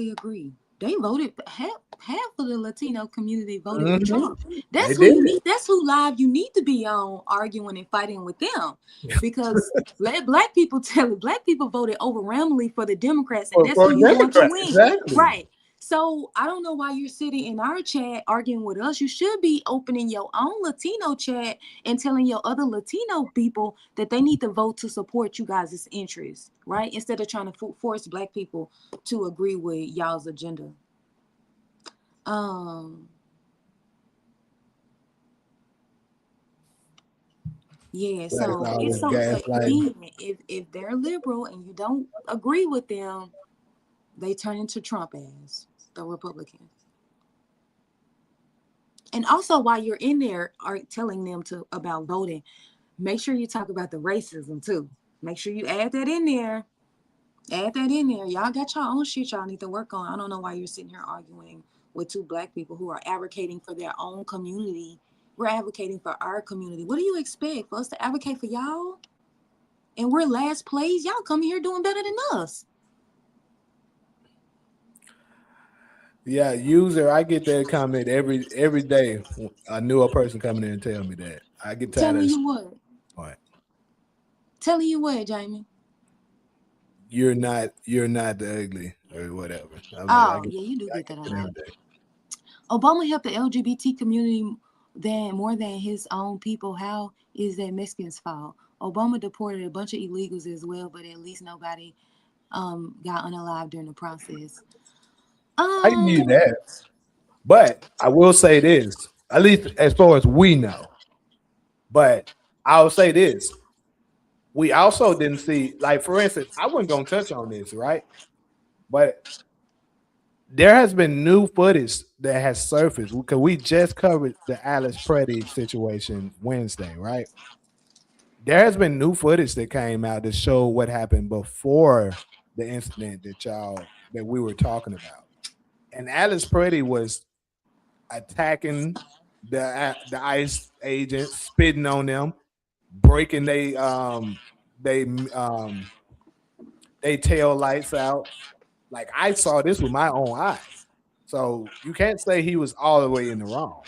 agree. They voted half of the Latino community voted for Hmm. Trump. They That's who did. you need. That's who live you need to be on arguing and fighting with them, because let black people voted overwhelmingly for the Democrats, and that's For who you want to Democrat, win, exactly. right? So I don't know why you're sitting in our chat arguing with us. You should be opening your own Latino chat and telling your other Latino people that they need to vote to support you guys' interests, right? Instead of trying to force black people to agree with y'all's agenda. Um, yeah, That's so all it's this so, but gaslighting. again, if they're liberal and you don't agree with them, They turn into Trump as the Republicans. And also, while you're in there, are telling them to about voting, make sure you talk about the racism too. Make sure you add that in there. Add that in there. Y'all got your own shit y'all need to work on. I don't know why you're sitting here arguing with two black people who are advocating for their own community. We're advocating for our community. What do you expect for us to advocate for y'all? And we're last place. Y'all come here doing better than us. Yeah, user, I get that comment every day. A newer person coming in and tell me that. I get tired Telling of you what? what Telling you what, Jamie? you're not the ugly or whatever. I'm like, Oh, yeah, you do I get get that a that every lot. day. Obama helped the LGBT community than more than his own people. How is that Mexicans' fault? Obama deported a bunch of illegals as well, but at least nobody got unalived during the process. I give you Um, that. But I will say this, at least as far as we know. But I'll say this. We also didn't see, like, for instance, I wasn't gonna touch on this, right? But there has been new footage that has surfaced because we just covered the Alice Preddy situation Wednesday, right? There has been new footage that came out that showed what happened before the incident that we were talking about. And Alice Preddy was attacking the ICE agents, spitting on them, breaking they um they tail lights out. Like I saw this with my own eyes. So you can't say he was all the way in the wrong.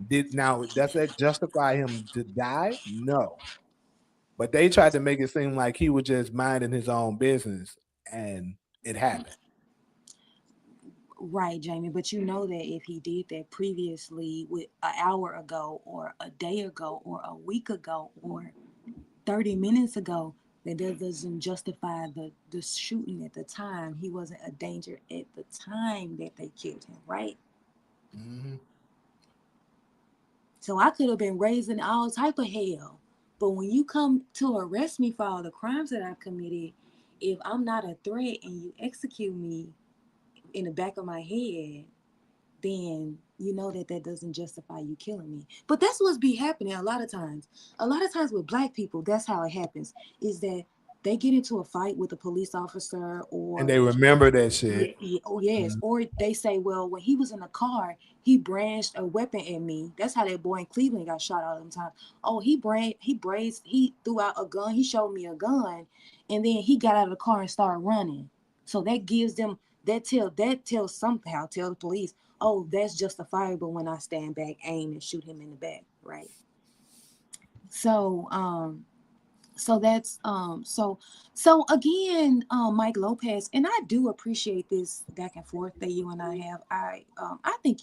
Does that justify him to die? No. But they tried to make it seem like he was just minding his own business and it happened. right, Jamie, but you know that if he did that previously with an hour ago or a day ago or a week ago or 30 minutes ago, that doesn't justify the shooting at the time. He wasn't a danger at the time that they killed him, right? Hmm. So I could have been raised in all type of hell. But when you come to arrest me for all the crimes that I committed, if I'm not a threat and you execute me in the back of my head, then you know that doesn't justify you killing me. But that's what's be happening a lot of times. A lot of times with black people, that's how it happens. Is that they get into a fight with a police officer And or they remember that yeah, shit. yeah, oh yes. Mhm. Or they say, well, when he was in the car, he brandished a weapon at me. That's how that boy in Cleveland got shot all the time. Oh, he threw out a gun. He showed me a gun, and then he got out of the car and started running. So that gives them that tells somehow tell the police, oh, that's justifiable when I stand back, aim, and shoot him in the back, right? So so that's so again, Mike Lopez, and I do appreciate this back and forth that you and I have. I think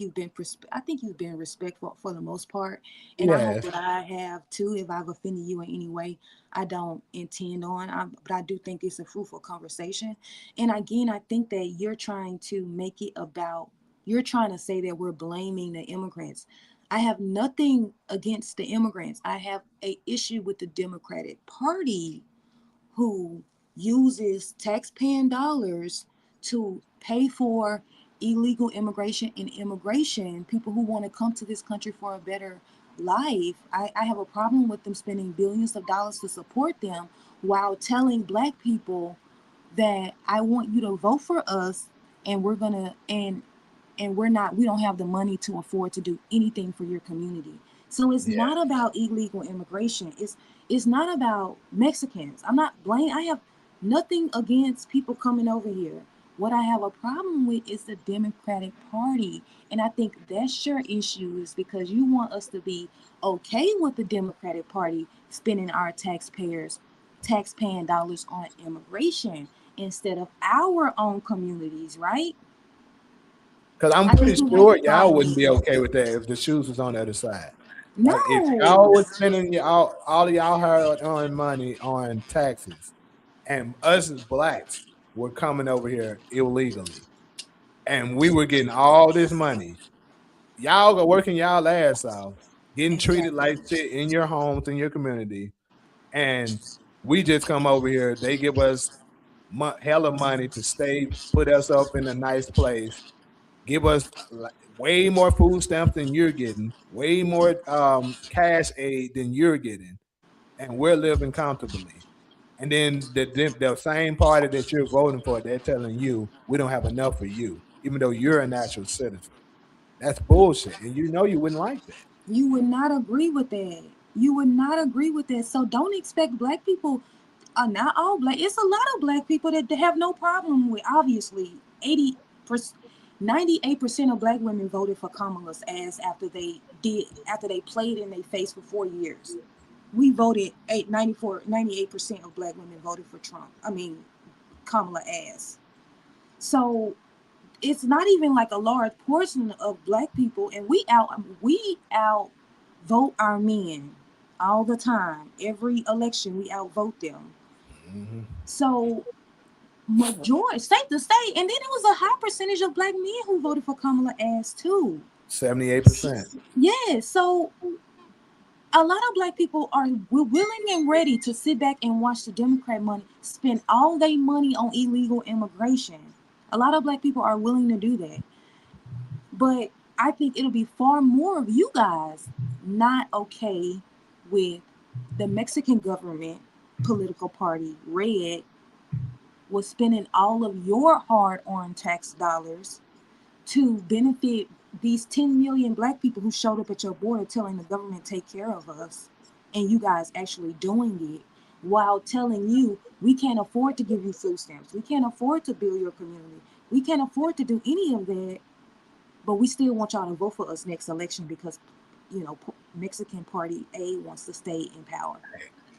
I think you've been respectful for the most part, and I hope Yes. that I have too. If I've offended you in any way, I don't intend on. But I do think it's a fruitful conversation. And again, I think that you're trying to make it about. You're trying to say that we're blaming the immigrants. I have nothing against the immigrants. I have a issue with the Democratic Party who uses taxpaying dollars to pay for illegal immigration and immigration, people who want to come to this country for a better life. I have a problem with them spending billions of dollars to support them while telling black people that I want you to vote for us and we're gonna and we don't have the money to afford to do anything for your community. So it's Yeah. not about illegal immigration. It's not about Mexicans. I'm not blaming. I have nothing against people coming over here. What I have a problem with is the Democratic Party. And I think that's your issue is because you want us to be okay with the Democratic Party spending our tax paying dollars on immigration instead of our own communities, right? Because I'm I pretty think you have a sure y'all problem wouldn't with be that. okay with that if the shoes was on the other side. Like if y'all No. was spending all of y'all hard on money on taxes, and us as blacks were coming over here illegally, and we were getting all this money, y'all go working y'all ass off, getting treated like Exactly. shit in your homes in your community, and we just come over here. They give us hella money to stay, put us up in a nice place, give us way more food stamps than you're getting, way more cash aid than you're getting, and we're living comfortably. And then the same party that you're voting for, they're telling you we don't have enough for you, even though you're a natural citizen. That's bullshit, and you know you wouldn't like that. You would not agree with that. You would not agree with that. So don't expect black people. Not all black. It's a lot of black people that have no problem with. Obviously, 80%, 98% of black women voted for Kamala's ass after they played in their face for 4 years. We voted 98% of black women voted for Trump. I mean, Kamala ass. So it's not even like a large portion of black people, and we out vote our men all the time. Every election we outvote them. Mm-hmm. So majority, safe to say, and then it was a high percentage of black men who voted for Kamala ass too. 78%. Yeah, so a lot of black people are willing and ready to sit back and watch the Democrat money spend all their money on illegal immigration. A lot of black people are willing to do that. But I think it'll be far more of you guys not okay with the Mexican government political party, Red, was spending all of your hard earned tax dollars to benefit these 10 million black people who showed up at your border telling the government take care of us, and you guys actually doing it while telling you we can't afford to give you food stamps, we can't afford to build your community, we can't afford to do any of that, but we still want y'all to vote for us next election because Mexican party A wants to stay in power.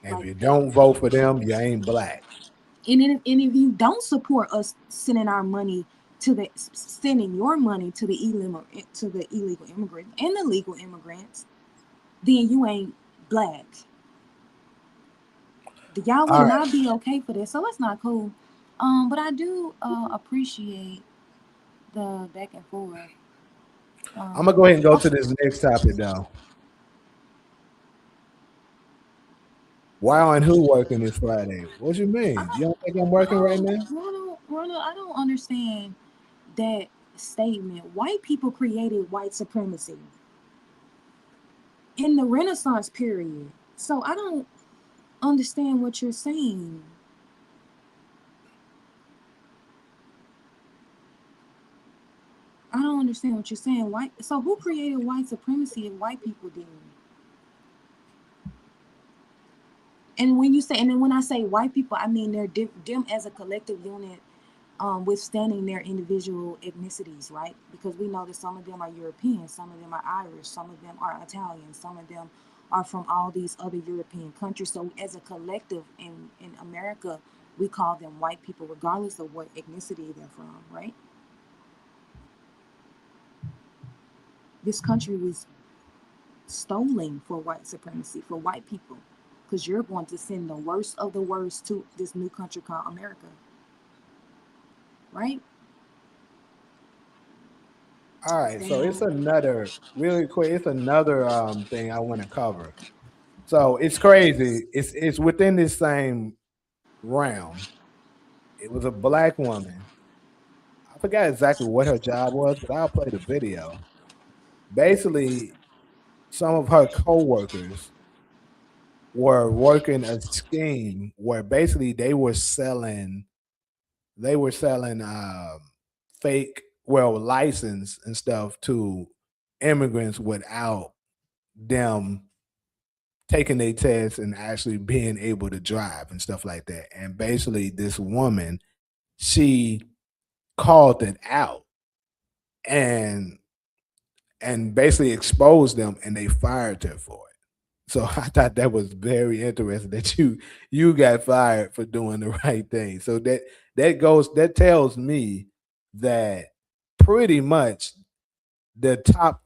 And if Like, you don't vote for them, you ain't black. and if you don't support us sending your money to the illegal immigrants and the legal immigrants, then you ain't black. Y'all All would right. not be okay for this, so it's not cool. But I do appreciate the back and forth. I'm gonna go ahead and go to Okay. this next topic though. Why aren't who working this Friday? What you mean? You don't think I'm working right now? Ronald, I don't understand that statement. White people created white supremacy in the Renaissance period. So I don't understand what you're saying. I don't understand what you're saying. White. So who created white supremacy if white people did? And when you say, and then when I say white people, I mean they're them as a collective unit, withstanding their individual ethnicities, right? Because we know that some of them are European, some of them are Irish, some of them are Italian, some of them are from all these other European countries. So as a collective in America, we call them white people, regardless of what ethnicity they're from, right? This country was stolen for white supremacy, for white people, because you're going to send the worst of the worst to this new country called America, right? All right. So it's Damn. another really quick. It's another thing I want to cover. So it's crazy. It's within this same realm. It was a black woman. I forgot exactly what her job was, but I'll play the video. Basically, some of her coworkers were working a scheme where basically they were selling fake license and stuff to immigrants without them taking their test and actually being able to drive and stuff like that. And basically this woman, she called it out and basically exposed them and they fired her for it. So I thought that was very interesting that you got fired for doing the right thing. So that tells me that pretty much the top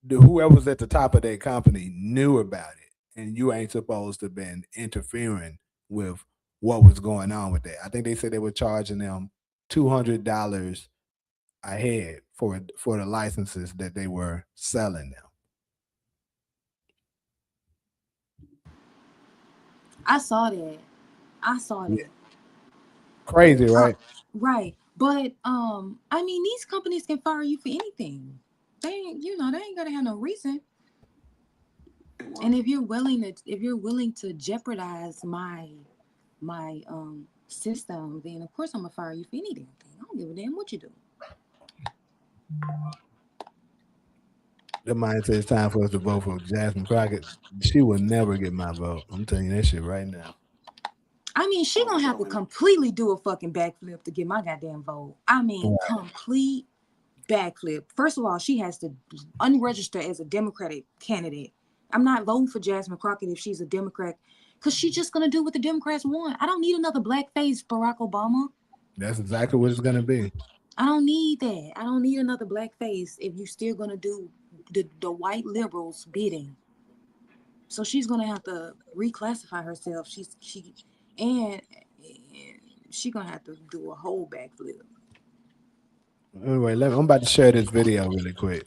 whoever's at the top of that company knew about it, and you ain't supposed to have been interfering with what was going on with that. I think they said they were charging them $200 a head for the licenses that they were selling them. I saw that. I saw Yeah. that. Crazy, right? Right. But I mean, these companies can fire you for anything. They ain't, they ain't gotta have no reason. And if you're willing to jeopardize my system, then of course I'm gonna fire you for any damn thing. I don't give a damn what you do. The mind says it's time for us to vote for Jasmine Crockett. She will never get my vote. I'm telling you that shit right now. I mean, she gonna have to completely do a fucking backflip to get my goddamn vote. I mean, Right. complete backflip. First of all, she has to unregister as a Democratic candidate. I'm not voting for Jasmine Crockett if she's a Democrat, because she's just gonna do what the Democrats want. I don't need another blackface Barack Obama. That's exactly what it's gonna be. I don't need that. I don't need another blackface if you're still gonna do the white liberals bidding. So she's gonna have to reclassify herself. And, and she gonna have to do a whole backflip. Anyway, I'm about to share this video really quick.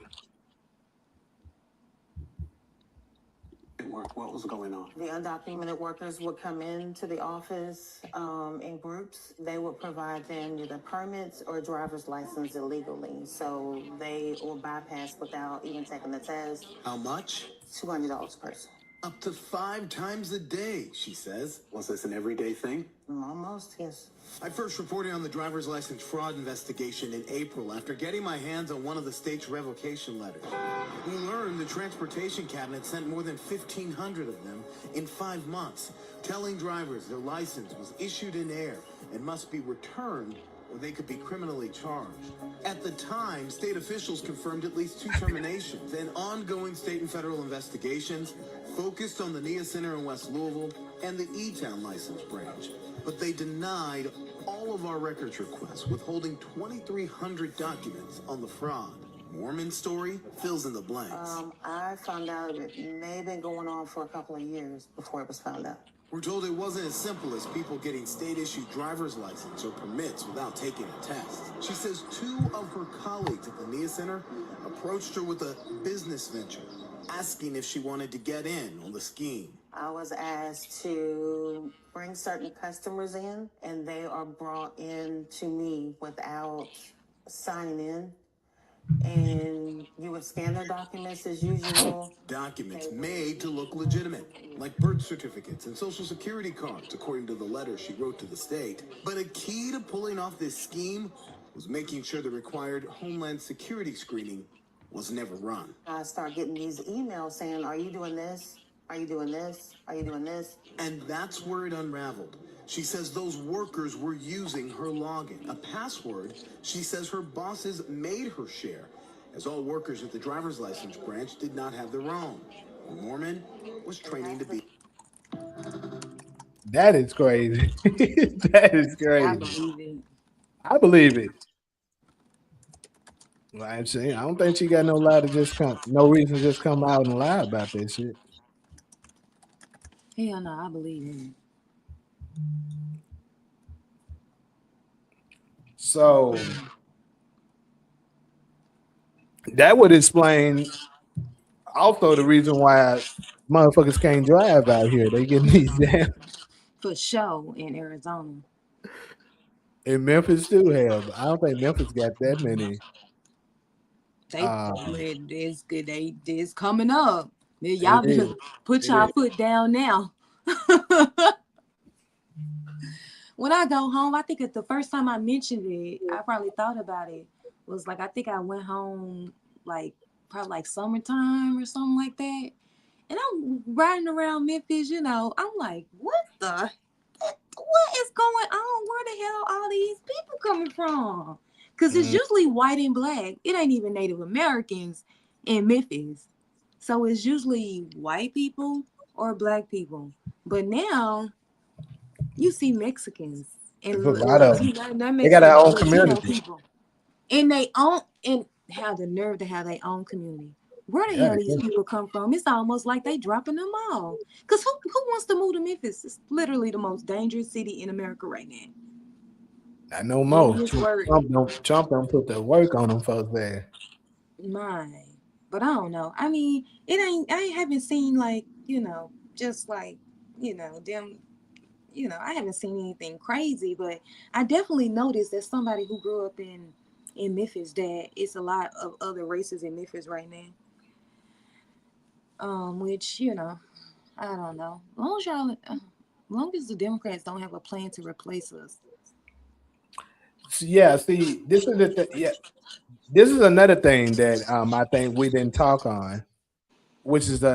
What was going on? The undocumented workers would come into the office in groups. They would provide them either permits or driver's license illegally. So they will bypass without even taking the test. How much? $200 per person. Up to 5 times a day, she says. Was this an everyday thing? Almost, yes. I first reported on the driver's license fraud investigation in April after getting my hands on one of the state's revocation letters. We learned the transportation cabinet sent more than 1,500 of them in 5 months, telling drivers their license was issued in air and must be returned or they could be criminally charged. At the time, state officials confirmed at least 2 terminations and ongoing state and federal investigations focused on the NIA Center in West Louisville and the E-Town license branch. But they denied all of our records requests, withholding 2,300 documents on the fraud. Mormon's story fills in the blanks. I found out it may have been going on for a couple of years before it was found out. We're told it wasn't as simple as people getting state-issued driver's license or permits without taking a test. She says 2 of her colleagues at the NIA Center approached her with a business venture, asking if she wanted to get in on the scheme. I was asked to bring certain customers in, and they are brought in to me without signing in. And you would scan their documents as usual. Documents made to look legitimate, like birth certificates and social security cards, according to the letter she wrote to the state. But a key to pulling off this scheme was making sure the required Homeland Security screening was never run. I start getting these emails saying, are you doing this? Are you doing this? Are you doing this? And that's where it unraveled. She says those workers were using her login, a password she says her bosses made her share, as all workers at the driver's license branch did not have their own. Mormon was training to be. That is crazy. That is I crazy. believe it. I believe it. Well, I'm saying I don't think she got no lie to just come, no reason to just come out and lie about that shit. Hell no, I believe it. So that would explain also the reason why motherfuckers can't drive out here. They getting these damn For sure in Arizona. in Memphis too. Hell, but I don't think Memphis got that many. It's good. It's coming up. Y'all It is. put It y'all is. foot down now. When I go home, I think it's the first time I mentioned it, I probably thought about it. Was like I think I went home like probably like summertime or something like that. And I'm riding around Memphis, I'm like, what is going on? Where the hell all these people coming from? Because it's usually white and black. It ain't even Native Americans in Memphis. So it's usually white people or black people. But now you see Mexicans and There's a lot of them. Latino They got their own Latino community. people. And they own and have the nerve to have their own community. Where the Yeah, hell these people come from? It's almost like they dropping them all. Because who wants to move to Memphis? It's literally the most dangerous city in America right now. I know more. This word, Trump don't put the work on them folks there. mine. But I don't know. I mean, I haven't seen like, just like, them I haven't seen anything crazy, but I definitely noticed that somebody who grew up in Memphis, that it's a lot of other races in Memphis right now. Which I don't know. Long as the Democrats don't have a plan to replace us. Yeah, see, this is yeah, this is another thing that I think we didn't talk on, which is the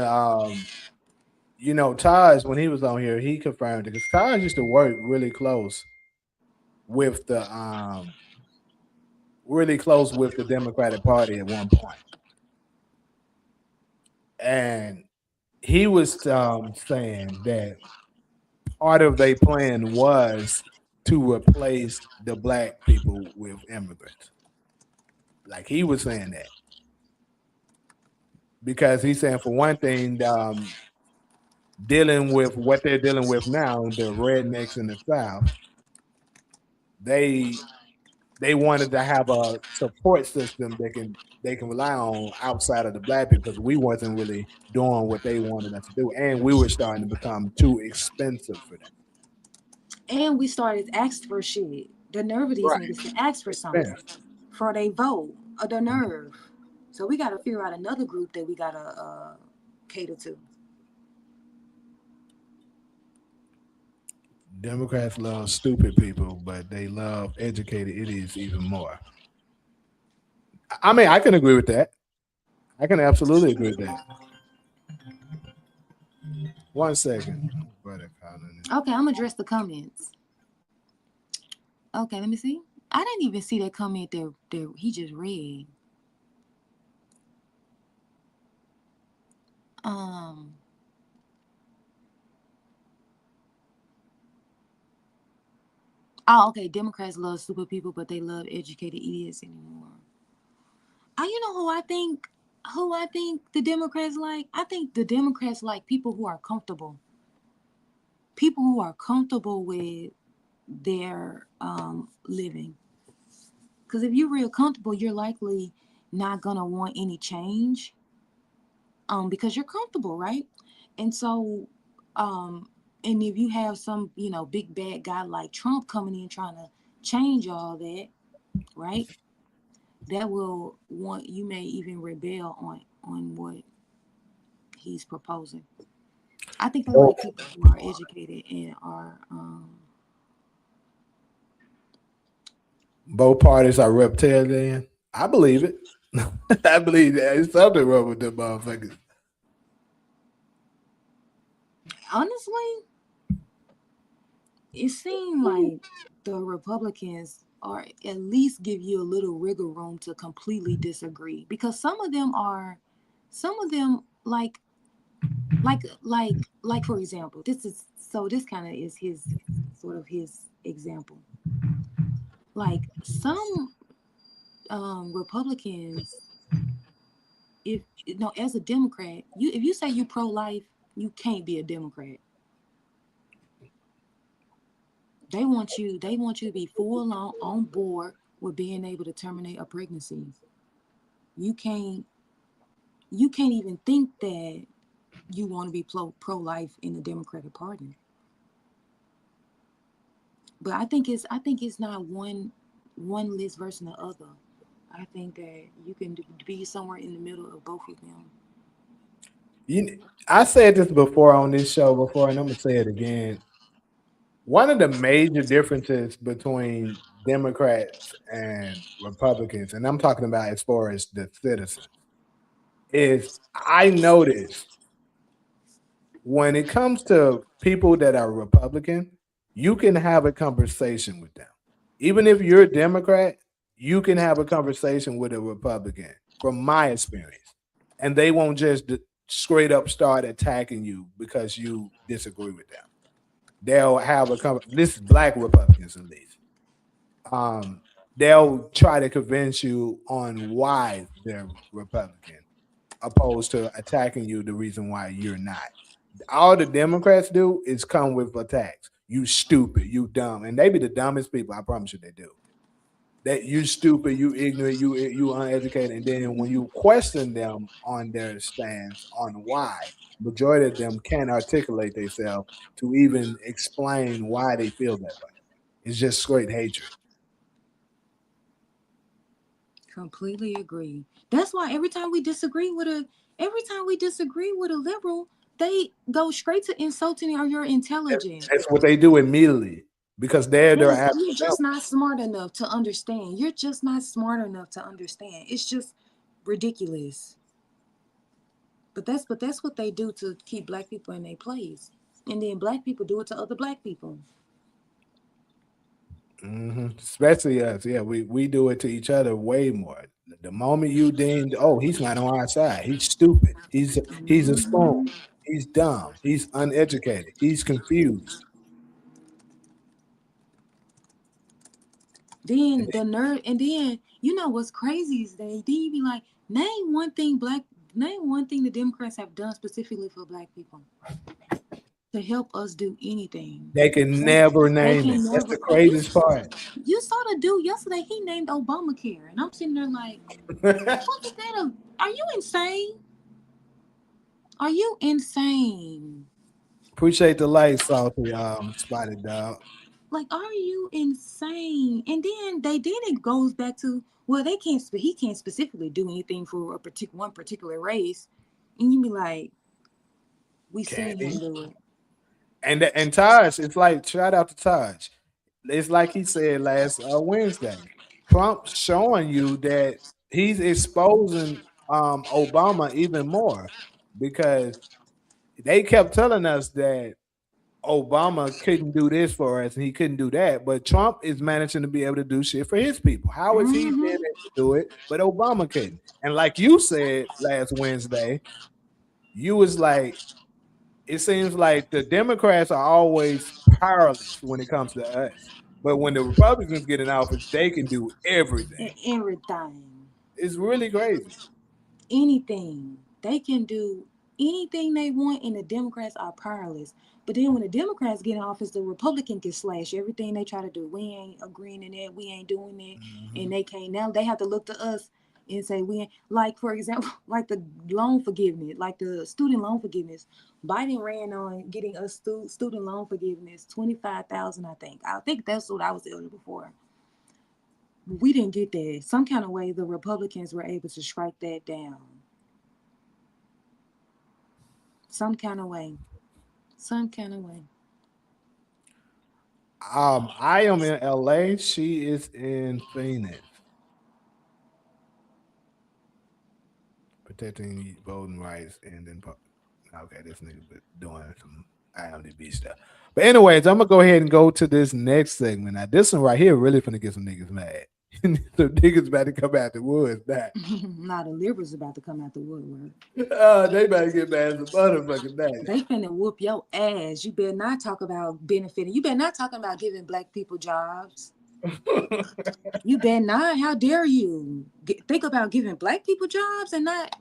Taj, when he was on here, he confirmed it because Taj used to work with the really close with the Democratic Party at one point, and he was saying that part of their plan was to replace the black people with immigrants. Like he was saying that because he's saying for one thing, dealing with what they're dealing with now, the rednecks in the South, they they wanted to have a support system they can rely on outside of the black people because we wasn't really doing what they wanted us to do, and we were starting to become too expensive for them. And we started to ask for shit. The nerve of these Right. niggas to ask for something Expensive. for they vote. The nerve. So we got to figure out another group that we got to cater to. Democrats love stupid people, but they love educated idiots even more. I mean, I can agree with that. I can absolutely agree with that. 1 second. Brother calling it. Okay, I'm gonna address the comments. Okay, let me see. I didn't even see that comment that he just read. Um. Oh, okay. Democrats love stupid people, but they love educated idiots anymore. You know who I think? Who I think the Democrats like? I think the Democrats like people who are comfortable. People who are comfortable with their living. Because if you're real comfortable, you're likely not gonna want any change. Because you're comfortable, right? And so, and if you have some, big bad guy like Trump coming in trying to change all that, right? That will want you may even rebel on what he's proposing. I think they Both, like people who are educated and are both parties are reptilian. I believe it. I believe that there's something wrong with them motherfuckers. honestly, it seemed like the Republicans are at least give you a little wiggle room to completely disagree because some of them like for example, this kind of is his sort of his example. Like some Republicans, if as a Democrat, if you say you pro life, you can't be a Democrat. They want you to be full on board with being able to terminate a pregnancy. You can't you can't even think that you want to be pro life in the Democratic Party. But I think it's not one list versus the other. I think that you can be somewhere in the middle of both of them. You, I said this before on this show before, and I'm gonna say it again. One of the major differences between Democrats and Republicans, and I'm talking about as far as the citizens, is I noticed when it comes to people that are Republican, you can have a conversation with them. Even if you're a Democrat, you can have a conversation with a Republican, from my experience. And they won't just straight up start attacking you because you disagree with them. They'll have this is black Republicans at least. Um, they'll try to convince you on why they're Republican, opposed to attacking you the reason why you're not. All the Democrats do is come with attacks. You stupid, you dumb, and they be the dumbest people. I promise you, they do. that you stupid, you ignorant, you uneducated, and then when you question them on their stance on why, majority of them can't articulate themselves to even explain why they feel that way. It's just straight hatred. Completely agree. That's why every time we disagree with a liberal, they go straight to insulting or your intelligence. That's what they do immediately because they're Yes, after you're them. just not smart enough to understand. You're just not smart enough to understand. It's just ridiculous. But that's what they do to keep black people in their place. And then black people do it to other black people. Especially us, yeah, we do it to each other way more. The moment you deemed, oh, he's not on our side, he's stupid, he's a spoon, Hmm. he's dumb, he's uneducated, he's confused. Then the nerd, and then you know what's crazy is then you be like, name one thing the Democrats have done specifically for black people to help us do anything. They can They, never they name it. can That's never. the Like craziest part. you saw the dude yesterday. He named Obamacare, and I'm sitting there like, what is that? Are you insane? Are you insane? Appreciate the light, salty spotted dog. Like, are you insane? And then it goes back to, well, they can't. He can't specifically do anything for a one particular race, and you be like, we seen him Candy. do it. And Taj, it's like shout out to Taj. It's like he said last Wednesday. Trump showing you that he's exposing Obama even more because they kept telling us that Obama couldn't do this for us and he couldn't do that, but Trump is managing to be able to do shit for his people. How is he being Hmm. able to do it, but Obama couldn't? And like you said last Wednesday, you was like, it seems like the Democrats are always powerless when it comes to us. But when the Republicans get in office, they can do everything. Everything. It's really crazy. Anything. They can do anything they want, and the Democrats are powerless. But then when the Democrats get in office, the Republican can slash everything they try to do. We ain't agreeing in that. We ain't doing that. Hmm. And they can't. Now they have to look to us and say we ain't. Like, for example, like the loan forgiveness, like the student loan forgiveness. Biden ran on getting us student loan forgiveness, 25,000, I think. I think that's what I was eligible for. We didn't get that. Some kind of way the Republicans were able to strike that down. Some kind of way. Some kind of way. I am in LA. She is in Phoenix, protecting voting rights and then. Okay, this nigga been doing some IMDb stuff. But anyways, I'm gonna go ahead and go to this next segment. Now, this one right here really finna get some niggas mad. Some niggas about to come out the woods now. Now the liberals about to come out the woodwork. They about to get mad as a motherfucking day. They finna whoop your ass. You better not talk about benefiting. You better not talking about giving black people jobs. You better not. How dare you think about giving black people jobs and not?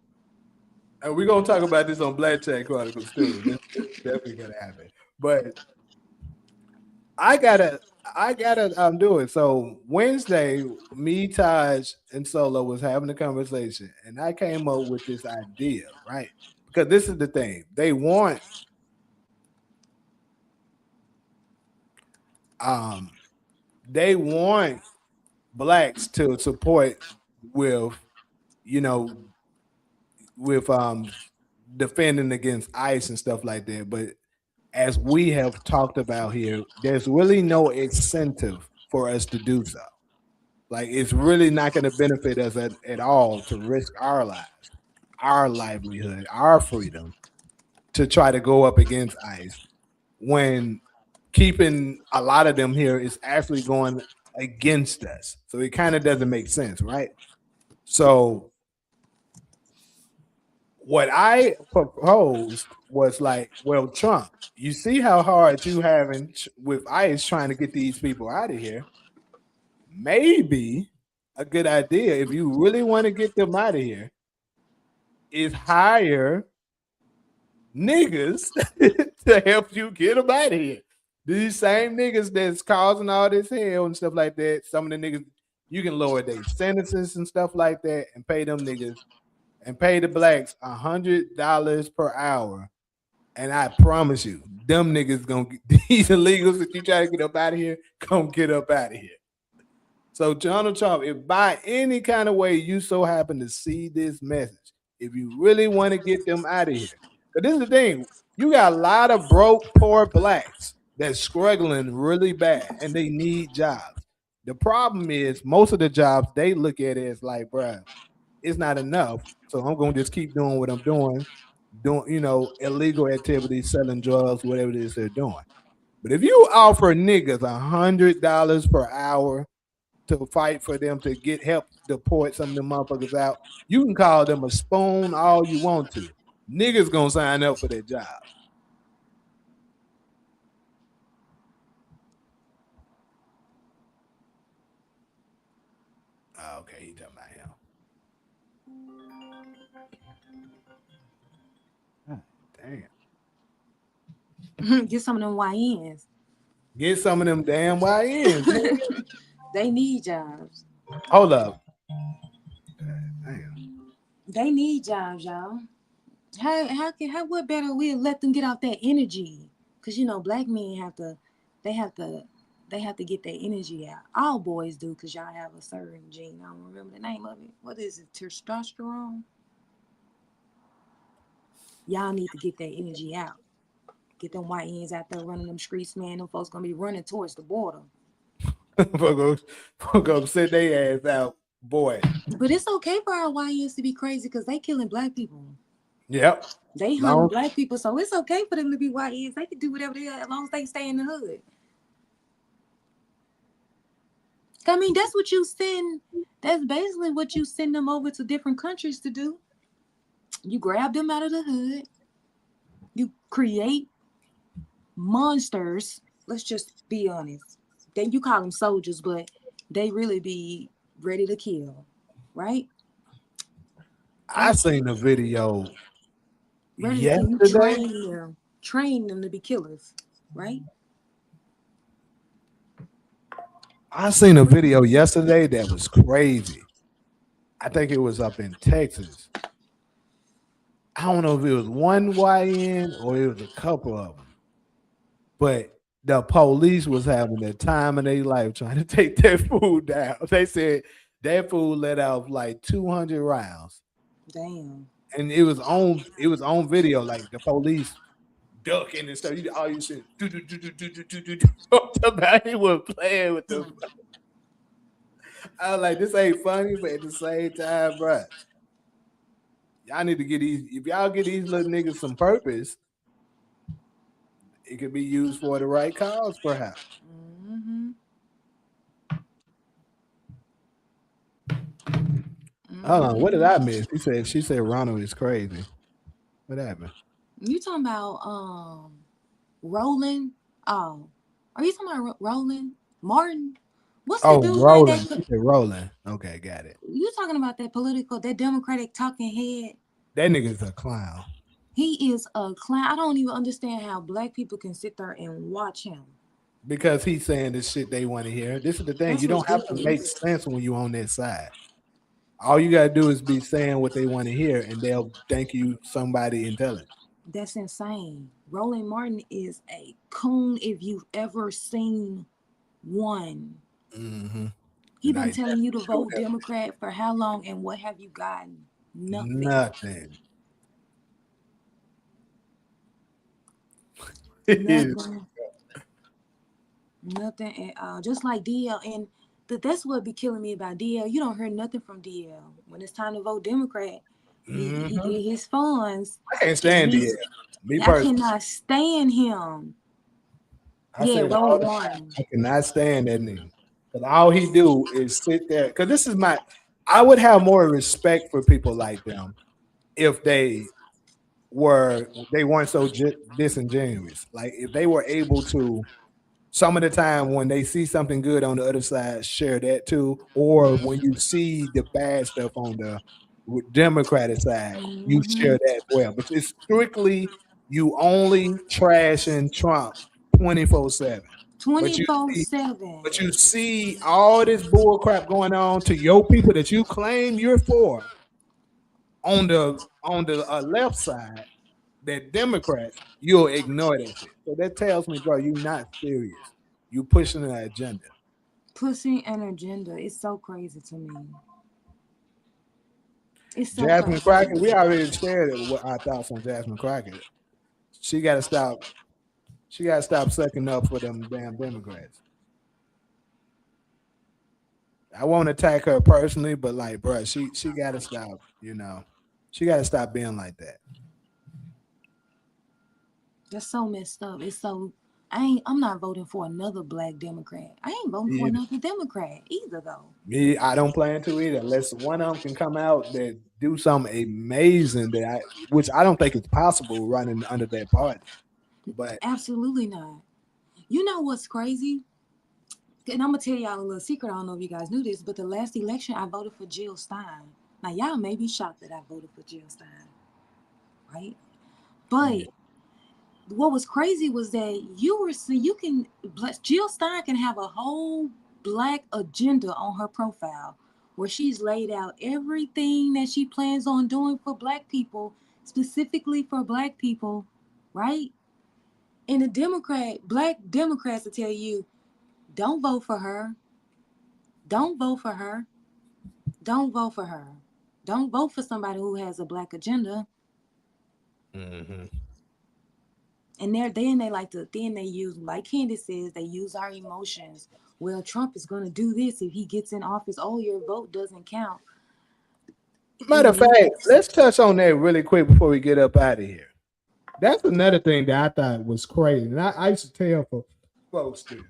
And we're gonna talk about this on Black Chat Chronicles too. This is definitely gonna happen. But I gotta do it. So Wednesday, me, Taj, and Solo was having a conversation, and I came up with this idea, right? Because this is the thing. Um they want blacks to support with, you know, with defending against ICE and stuff like that. But as we have talked about here, there's really no incentive for us to do so. Like it's really not going to benefit us at all to risk our lives, our livelihood, our freedom to try to go up against ICE when keeping a lot of them here is actually going against us. So it kind of doesn't make sense, right? So what I proposed was like, well, Trump, you see how hard you having with ICE trying to get these people out of here. Maybe a good idea, if you really want to get them out of here, is hire niggas to help you get them out of here. These same niggas that's causing all this hell and stuff like that. Some of the niggas You can lower their sentences and stuff like that, and pay them niggas and pay the blacks $100 per hour. And I promise you, them niggas gonna get these illegals that you try to get up out of here, come get up out of here. So Donald Trump, if by any kind of way you so happen to see this message, if you really want to get them out of here, because this is the thing, you got a lot of broke, poor blacks that's struggling really bad and they need jobs. The problem is most of the jobs they look at it as like, bruh, it's not enough. So I'm gonna just keep doing what I'm doing, illegal activities, selling drugs, whatever it is they're doing. But if you offer niggas $100 per hour to fight for them to get help deport some of them motherfuckers out, you can call them a spoon all you want to. Niggas gonna sign up for that job. Oh, okay, he talking about him. God damn. Get some of them YNs. Get some of them damn YNs. They need jobs. Hold up. Damn. They need jobs, y'all. How what better we let them get off that energy? Cause black men they have to get their energy out. All boys do, cause y'all have a certain gene. I don't remember the name of it. What is it? Testosterone. Y'all need to get their energy out. Get them white ends out there running them streets, man. Them folks gonna be running towards the border. Fuck sit their ass out, boy. But it's okay for our YNs to be crazy because they killing black people. Yep. They hunting black people, so it's okay for them to be YNs. They can do whatever they are as long as they stay in the hood. I mean, that's what you send. That's basically what you send them over to different countries to do. You grab them out of the hood. You create monsters. Let's just be honest. Then you call them soldiers, but they really be ready to kill, right? I seen a video Ready yesterday. to train them to be killers, right? I seen a video yesterday that was crazy. I think it was up in Texas. I don't know if it was one YN or it was a couple of them, but the police was having the time of their life trying to take their food down. They said that food let off like 200 rounds. Damn. And it was on video, like the police ducking and stuff. All you see, somebody was playing with them. I was like, this ain't funny, but at the same time, bro, y'all need to get these. If y'all get these little niggas some purpose, it could be used for the right cause, perhaps. Mm-hmm. Hold on, what did I miss? She said Ronald is crazy. What happened? You talking about Roland? Oh, are you talking about Roland Martin? What's the dude Roland? She said Roland. Okay, got it. You talking about that Democratic talking head? That nigga's a clown. He is a clown. I don't even understand how black people can sit there and watch him. Because he's saying the shit they want to hear. This is the thing. You don't have to make sense when you're on that side. All you gotta do is be saying what they want to hear, and they'll think you somebody intelligent. That's insane. Roland Martin is a coon if you've ever seen one. Mm-hmm. He been telling you to vote Democrat for how long, and what have you gotten? Nothing. Nothing. Nothing at all. Just like DL, and that's what be killing me about DL. You don't hear nothing from DL when it's time to vote Democrat. He get his funds. I can't stand DL. I cannot stand him. Roland Martin. I cannot stand that nigga. Because all he do is sit there. Because I would have more respect for people like them if they weren't so disingenuous. Like if they were able to, some of the time when they see something good on the other side, share that too. Or when you see the bad stuff on the Democratic side, you share that as well. But it's strictly you only trashing Trump 24/7. But you see, 24/7. but you see all this bull crap going on to your people that you claim you're for on the left side, that Democrats, you'll ignore that shit. So that tells me, bro, you're not serious. You pushing an agenda. Pushing an agenda. It's so crazy to me. It's so Jasmine crazy to Crockett, we me. already shared it, what our thoughts on Jasmine Crockett. She got to stop. She got to stop sucking up for them damn Democrats. I won't attack her personally, but like, bro, she got to stop. She got to stop being like that. That's so messed up. It's so I'm not voting for another black Democrat. I ain't voting for Me, another Democrat either though. me, I don't plan to either, unless one of them can come out that do something amazing which I don't think is possible running under that party. But Absolutely not. You know what's crazy? And I'm gonna tell y'all a little secret. I don't know if you guys knew this, but the last election I voted for Jill Stein. Now y'all may be shocked that I voted for Jill Stein, right? But yeah. what was crazy was that you can Jill Stein can have a whole black agenda on her profile where she's laid out everything that she plans on doing for black people, specifically for black people, right? And black Democrats will tell you, don't vote for her, don't vote for her, don't vote for her, don't vote for somebody who has a black agenda. Hmm. And they like to then they use, like Candace says, they use our emotions. Well, Trump is going to do this if he gets in office. Oh, your vote doesn't count. Matter of fact, let's touch on that really quick before we get up out of here. That's another thing that I thought was crazy. And I used to tell for folks this.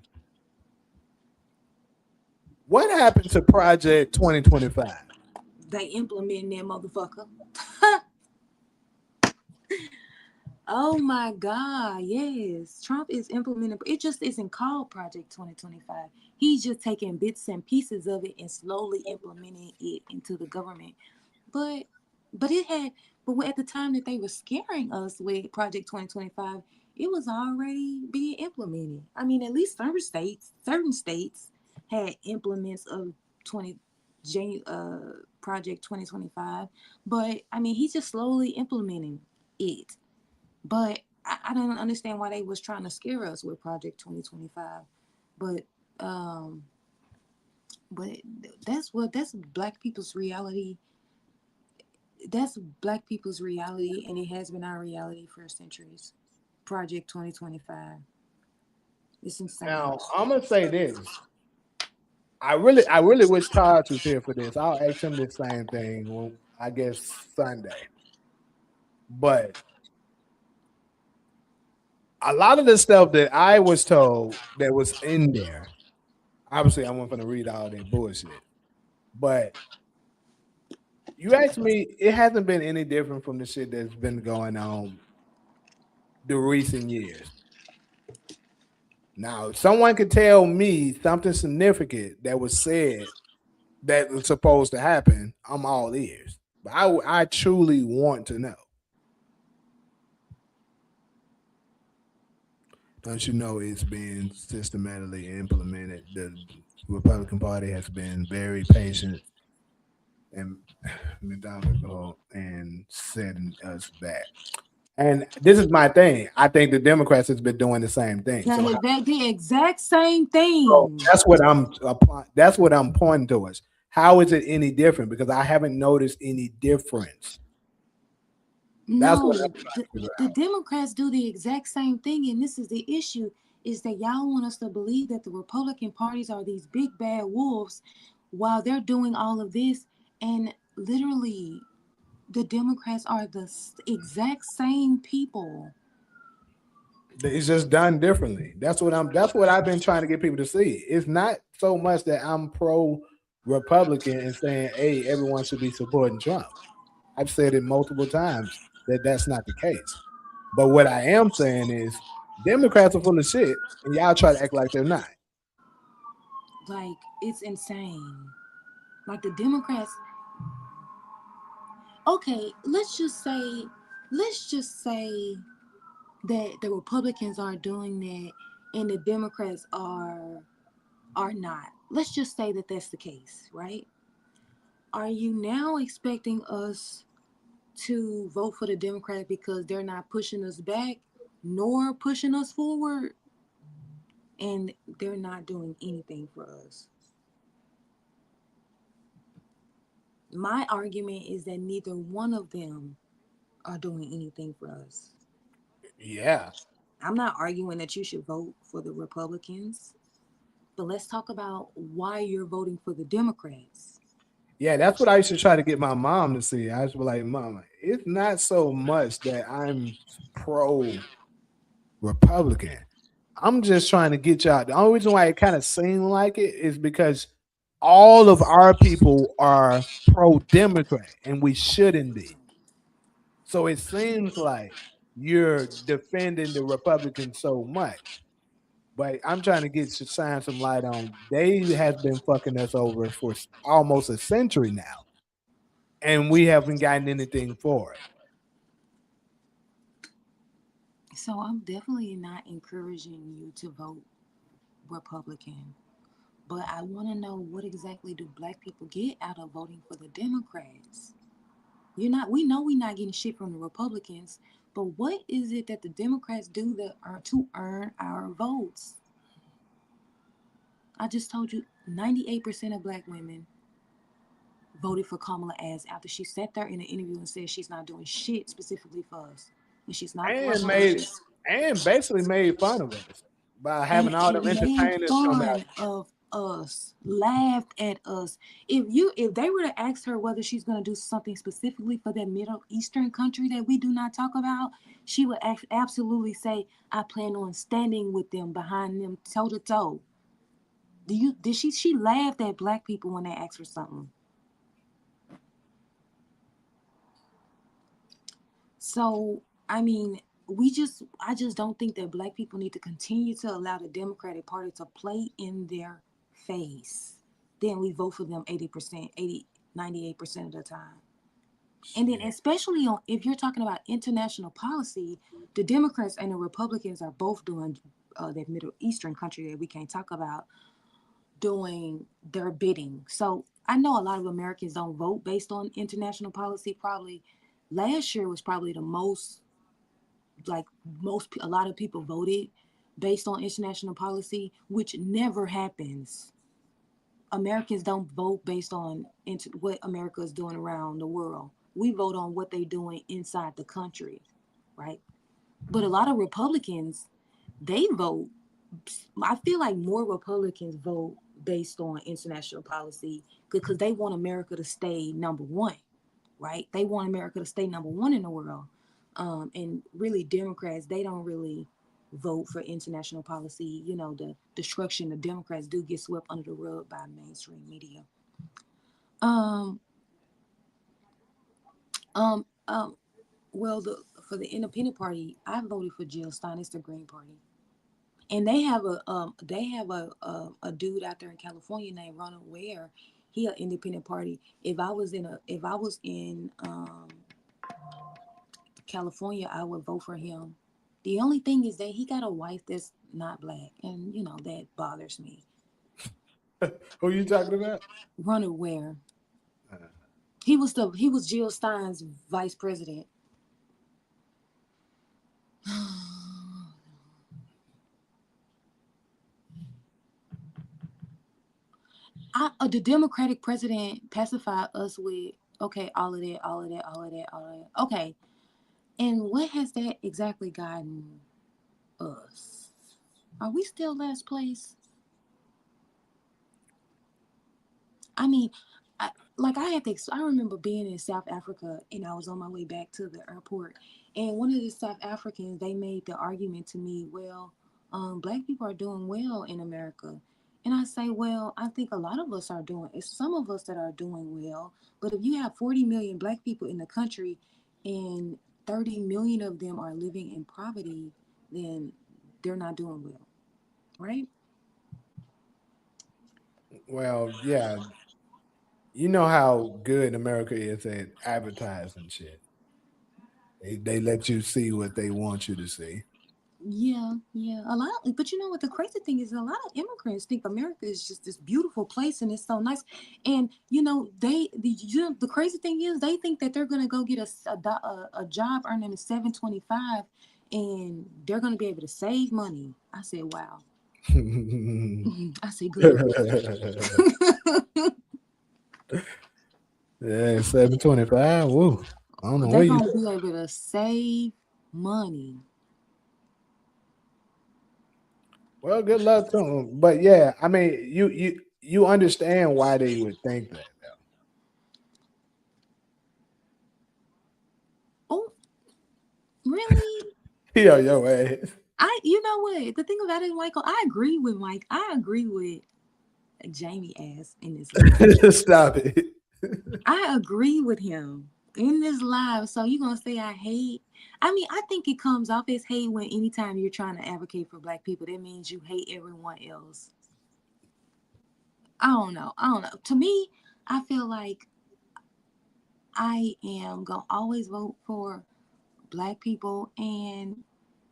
What happened to Project 2025? They implementing that motherfucker. Oh my God, yes. Trump is implementing, it just isn't called Project 2025. He's just taking bits and pieces of it and slowly implementing it into the government. But it had but at the time that they were scaring us with Project 2025, it was already being implemented. I mean, at least certain states had implements of 20 Project 2025. But I mean, he's just slowly implementing it. But I don't understand why they was trying to scare us with Project 2025. But um, but that's black people's reality. That's black people's reality, and it has been our reality for centuries. Project 2025. It's insane. Now, I'm gonna say this. I really wish Taj was here for this. I'll ask him the same thing. Well, I guess Sunday. But a lot of the stuff that I was told that was in there, obviously, I wasn't gonna read all that bullshit. But you ask me, it hasn't been any different from the shit that's been going on the recent years. Now, if someone could tell me something significant that was said that was supposed to happen, I'm all ears. But I truly want to know. Don't you know it's been systematically implemented? The Republican Party has been very patient and methodical and setting us back. And this is my thing. I think the Democrats has been doing the same thing. So The exact same So thing. that's what I'm pointing towards. How is it any different? Because I haven't noticed any difference. That's what I'm No, trying the, to figure the out. Democrats do the exact same thing, and this is the issue: is that y'all want us to believe that the Republican parties are these big bad wolves, while they're doing all of this, and literally, the Democrats are the exact same people. It's just done differently. That's what I've been trying to get people to see. It's not so much that I'm pro Republican and saying, hey, everyone should be supporting Trump. I've said it multiple times that that's not the case. But what I am saying is Democrats are full of shit and y'all try to act like they're not. Like, it's insane. Like the Democrats. Okay, let's just say that the Republicans are doing that and the Democrats are not. Let's just say that that's the case, right? Are you now expecting us to vote for the Democrats because they're not pushing us back nor pushing us forward, and they're not doing anything for us? My argument is that neither one of them are doing anything for us. Yeah. I'm not arguing that you should vote for the Republicans, but let's talk about why you're voting for the Democrats. Yeah, that's what I used to try to get my mom to see. I used to be like, Mama, it's not so much that I'm pro Republican. I'm just trying to get y'all. The only reason why it kind of seemed like it is because all of our people are pro Democrat and we shouldn't be. So it seems like you're defending the Republicans so much. But I'm trying to get to shine some light on they has been fucking us over for almost a century now, and we haven't gotten anything for it. So I'm definitely not encouraging you to vote Republican, but I want to know, what exactly do black people get out of voting for the Democrats? You're not. We know we're not getting shit from the Republicans, but what is it that the Democrats do that are to earn our votes? I just told you 98% of black women voted for Kamala as after she sat there in an interview and said she's not doing shit specifically for us. And she's not for And made us. and basically made fun of us by having all them And made entertainers come out. fun of us, laughed at us. If they were to ask her whether she's going to do something specifically for that Middle Eastern country that we do not talk about, she would absolutely say, "I plan on standing with them, behind them, toe to toe." Did she laughed at black people when they asked for something? So, I mean, I just don't think that black people need to continue to allow the Democratic Party to play in their face. Then we vote for them 80%, 98% of the time. And then, Shit. especially on, if you're talking about international policy, the Democrats and the Republicans are both doing that Middle Eastern country that we can't talk about, doing their bidding. So I know a lot of Americans don't vote based on international policy. Probably last year was probably the most, like a lot of people voted based on international policy, which never happens. Americans don't vote based on what America is doing around the world. We vote on what they're doing inside the country, right? But a lot of Republicans, they vote. I feel like more Republicans vote based on international policy because they want America to stay number one, right? They want America to stay number one in the world. And really, Democrats, they don't really vote for international policy. You know, the destruction the Democrats do get swept under the rug by mainstream media. Um, um, um, well, for the Independent Party, I voted for Jill Stein. It's the Green Party, and they have a dude out there in California named Ronald Ware. He an Independent Party. If I was in California, I would vote for him. The only thing is that he got a wife that's not black, and you know that bothers me. Who you talking about? Ronald Ware. Uh, He was Jill Stein's vice president. The Democratic president pacified us with, okay, all of that, all of that, all of that, all of that. Okay, and what has that exactly gotten us? Are we still last place? I mean, I, like I had to. I remember being in South Africa, and I was on my way back to the airport, and one of the South Africans, they made the argument to me, well, black people are doing well in America, and I say, well, I think a lot of us are doing. It's some of us that are doing well, but if you have 40 million black people in the country, and 30 million of them are living in poverty, then they're not doing well, right? well, yeah, you know how good America is at advertising shit. They let you see what they want you to see. Yeah. A lot, but you know what? The crazy thing is, a lot of immigrants think America is just this beautiful place and it's so nice. And the crazy thing is, they think that they're gonna go get a job earning $7.25, and they're gonna be able to save money. I said, wow. I said, good. Yeah, 725. Woo. I don't know They're where you. gonna be able to save money. Well, good luck to them. But yeah, I mean, you understand why they would think that. Oh, really? Yo, ass. You know what? The thing about it, Michael, I agree with Mike. I agree with Jamie ass in this live. Stop it. I agree with him in this live. So you gonna say I hate? I mean, I think it comes off as hate when anytime you're trying to advocate for black people, that means you hate everyone else. I don't know. I don't know. To me, I feel like I am gonna always vote for black people, and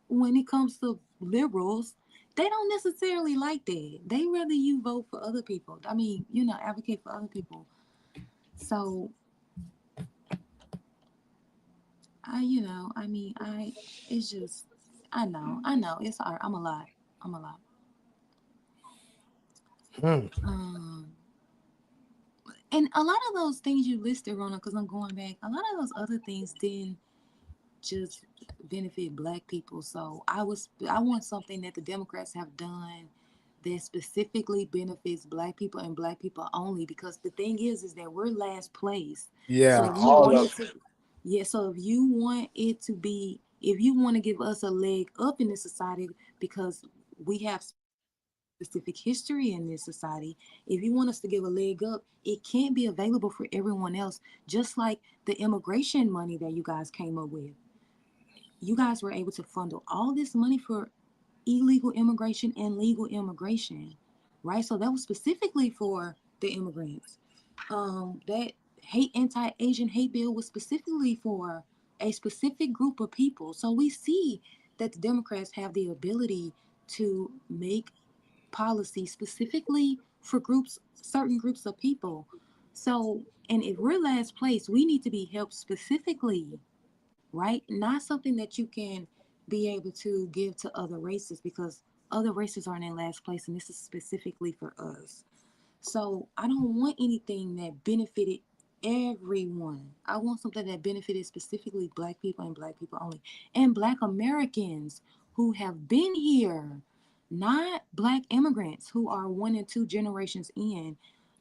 when it comes to liberals, they don't necessarily like that. They rather you vote for other people. I mean, advocate for other people. So it's just, I know, it's hard. I'm a lot. I'm a lot. Hmm. Um, and a lot of those things you listed, Rona, because I'm going back, a lot of those other things didn't just benefit black people. So I want something that the Democrats have done that specifically benefits black people and black people only, because the thing is that we're last place. Yeah, So if you all want of it to yeah, so if you want it to be, if you want to give us a leg up in this society, because we have specific history in this society, if you want us to give a leg up, it can't be available for everyone else. Just like the immigration money that you guys came up with, you guys were able to funnel all this money for illegal immigration and legal immigration, right? So that was specifically for the immigrants. That anti-Asian hate bill was specifically for a specific group of people. So we see that the Democrats have the ability to make policy specifically for certain groups of people. So, and if we're last place, we need to be helped specifically, right? Not something that you can be able to give to other races, because other races aren't in last place, and this is specifically for us. So I don't want anything that benefited everyone. I want something that benefited specifically black people and black people only, and black Americans who have been here, not black immigrants who are 1 and 2 generations in.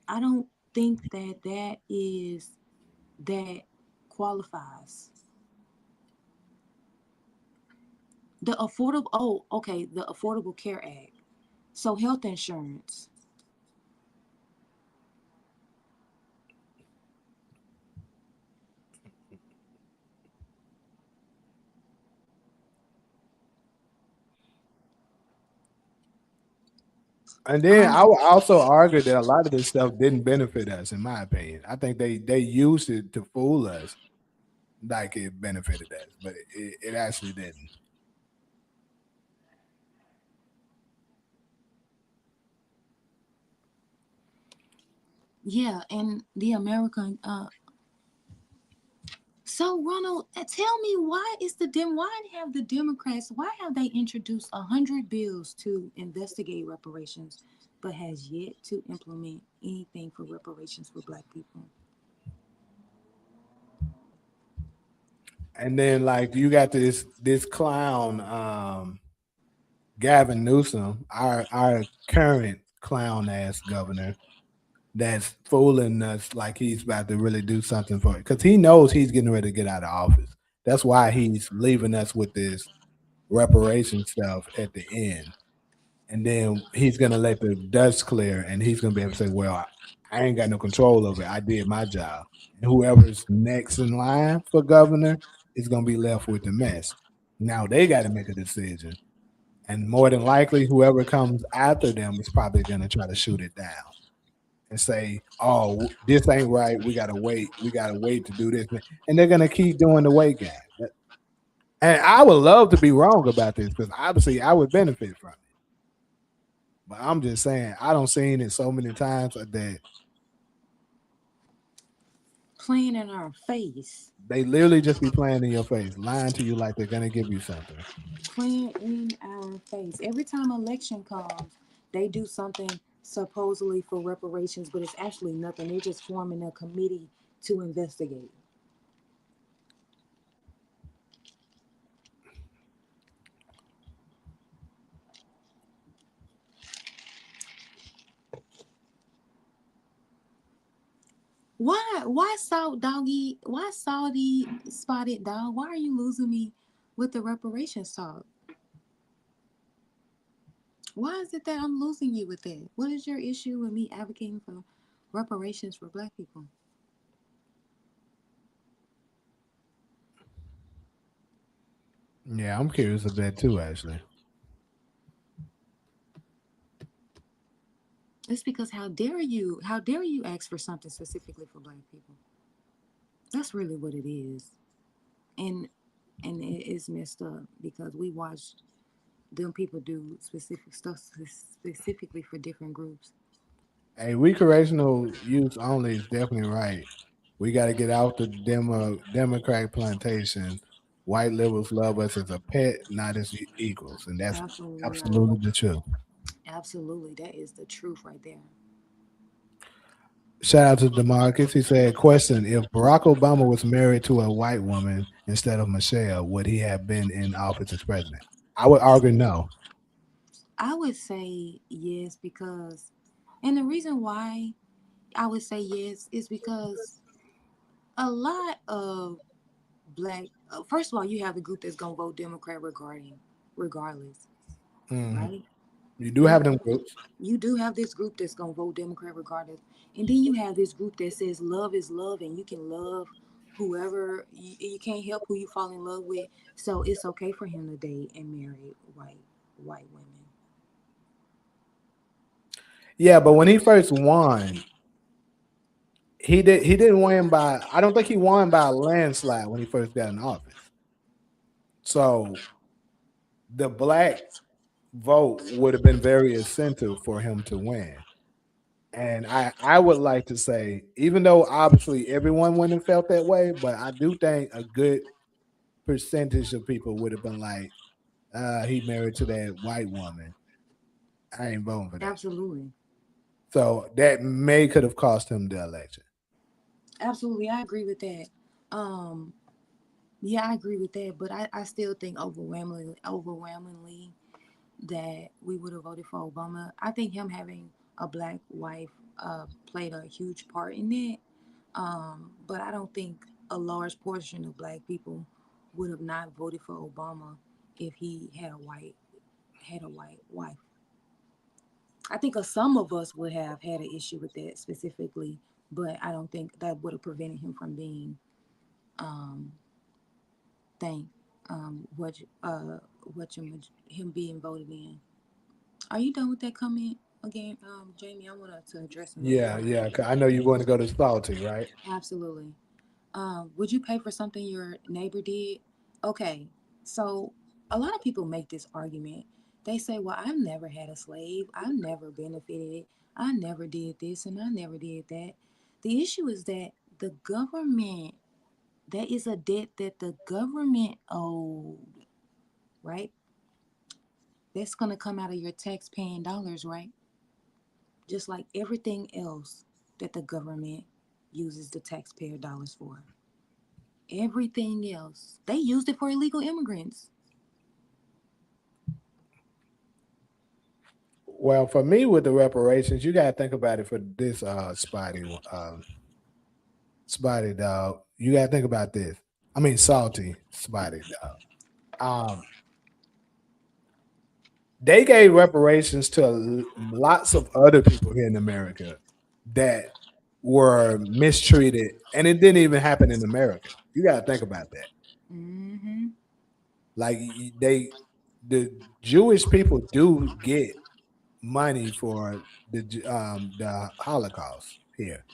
I don't think that qualifies. The Affordable Care Act. So health insurance. And then I Um, would also argue that a lot of this stuff didn't benefit us, in my opinion. I think they used it to fool us like it benefited us, but it actually didn't. yeah, and the American. So Ronald, tell me, why have the Democrats, why have they introduced 100 bills to investigate reparations, but has yet to implement anything for reparations for Black people? And then like you got this clown, Gavin Newsom, our current clown ass governor, that's fooling us like he's about to really do something for it, because he knows he's getting ready to get out of office. That's why he's leaving us with this reparation stuff at the end, and then he's gonna let the dust clear, and he's gonna be able to say, "Well, I ain't got no control over it. I did my job." And whoever's next in line for governor is gonna be left with the mess. Now they got to make a decision, and more than likely, whoever comes after them is probably gonna try to shoot it down and say, "Oh, this ain't right. We gotta wait. We gotta wait to do this," and they're gonna keep doing the wait game. And I would love to be wrong about this because obviously I would benefit from it. But I'm just saying I don't seen it so many times that Playing in our face. they literally just be playing in your face, lying to you like they're gonna give you something. Playing in our face. Every time election comes, they do something supposedly for reparations, but it's actually nothing. They're just forming a committee to investigate. Why Salt Doggy? Why Salty Spotted Dog? Why are you losing me with the reparations talk? Why is it that I'm losing you with that? What is your issue with me advocating for reparations for black people? Yeah, I'm curious of that too, actually. It's because how dare you ask for something specifically for black people? That's really what it is. And and it is messed up because we watch them people do specific stuff specifically for different groups. Hey, recreational use only is definitely right. We got to get out the Democratic plantation. White liberals love us as a pet, not as equals, and that's Absolutely right. absolutely the truth. Absolutely. That is the truth right there. Shout out to Demarcus. He said, "Question: If Barack Obama was married to a white woman instead of Michelle, would he have been in office as president?" I would argue no. I would say yes because, and the reason why I would say yes is because a lot of black, first of all, you have the group that's going to vote Democrat regardless, Mhm. right? You do You have them groups. you do have this group that's gonna vote Democrat regardless, and then you have this group that says love is love, and you can love whoever you can't help who you fall in love with, so it's okay for him to date and marry white women. Yeah, but when he first won, he didn't win by. I don't think he won by a landslide when he first got in office. So the black vote would have been very essential for him to win. And I would like to say, even though obviously everyone wouldn't have felt that way, but I do think a good percentage of people would have been like, he married to that white woman. I ain't voting for that. Absolutely, So that may could have cost him the election. absolutely, I agree with that. Um, yeah, I agree with that, but I still think overwhelmingly that we would have voted for Obama. I think him having a black wife played a huge part in that. But I don't think a large portion of black people would have not voted for Obama if he had a white wife. I think some of us would have had an issue with that specifically, but I don't think that would have prevented him from being um thank him being voted in. Are you done with that comment again, Jamie? I wanted to address another Yeah, part. yeah. 'Cause I know you want to go to salty, right? Absolutely. Would you pay for something your neighbor did? Okay, so a lot of people make this argument. They say, well, I've never had a slave. I've never benefited. I never did this and I never did that. The issue is that the government, that is a debt that the government owed, right? That's going to come out of your tax paying dollars, right? Just like everything else that the government uses the taxpayer dollars for. Everything else. They used it for illegal immigrants. Well, for me with the reparations, you gotta think about it for this spotty dog. You gotta think about this. I mean salty spotty dog. Um they gave reparations to lots of other people here in America that were mistreated, and it didn't even happen in America. You got to think about that. Mm-hmm. Like the Jewish people do get money for the Holocaust here.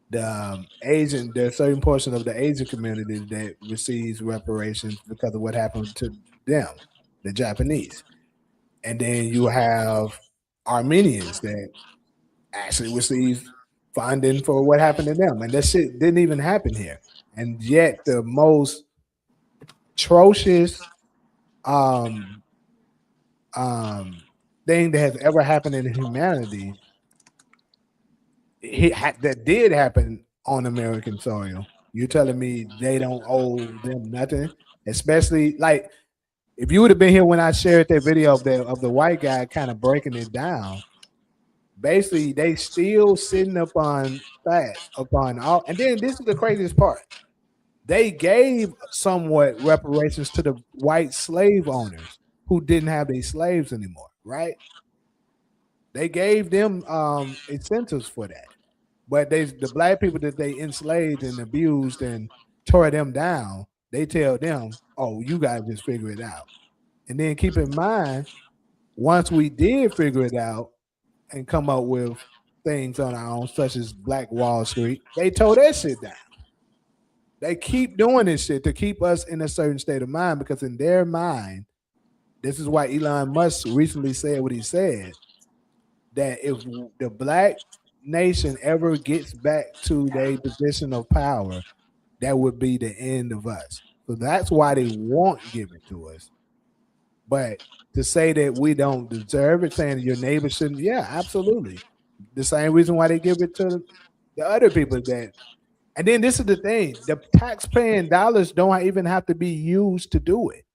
the Asian, there's a certain portion of the Asian community that receives reparations because of what happened to them, the Japanese. And then you have Armenians that actually receive funding for what happened to them. And that shit didn't even happen here. And yet the most atrocious um um thing that has ever happened in humanity that did happen on American soil. You're telling me they don't owe them nothing? Especially like if you would have been here when I shared that video of the white guy kind of breaking it down, basically they still sitting upon facts upon all. And then this is the craziest part: they gave somewhat reparations to the white slave owners who didn't have any slaves anymore, right? They gave them incentives for that. But the black people that they enslaved and abused and tore them down, they tell them, "Oh, you guys just figure it out." And then keep in mind, once we did figure it out and come up with things on our own, such as Black Wall Street, they tore that shit down. They keep doing this shit to keep us in a certain state of mind because in their mind, this is why Elon Musk recently said what he said, that if the black nation ever gets back to their position of power, that would be the end of us. So that's why they won't give it to us. But to say that we don't deserve it, saying your neighbor shouldn't, yeah, absolutely. The same reason why they give it to the other people that. And then this is the thing: the tax-paying dollars don't even have to be used to do it.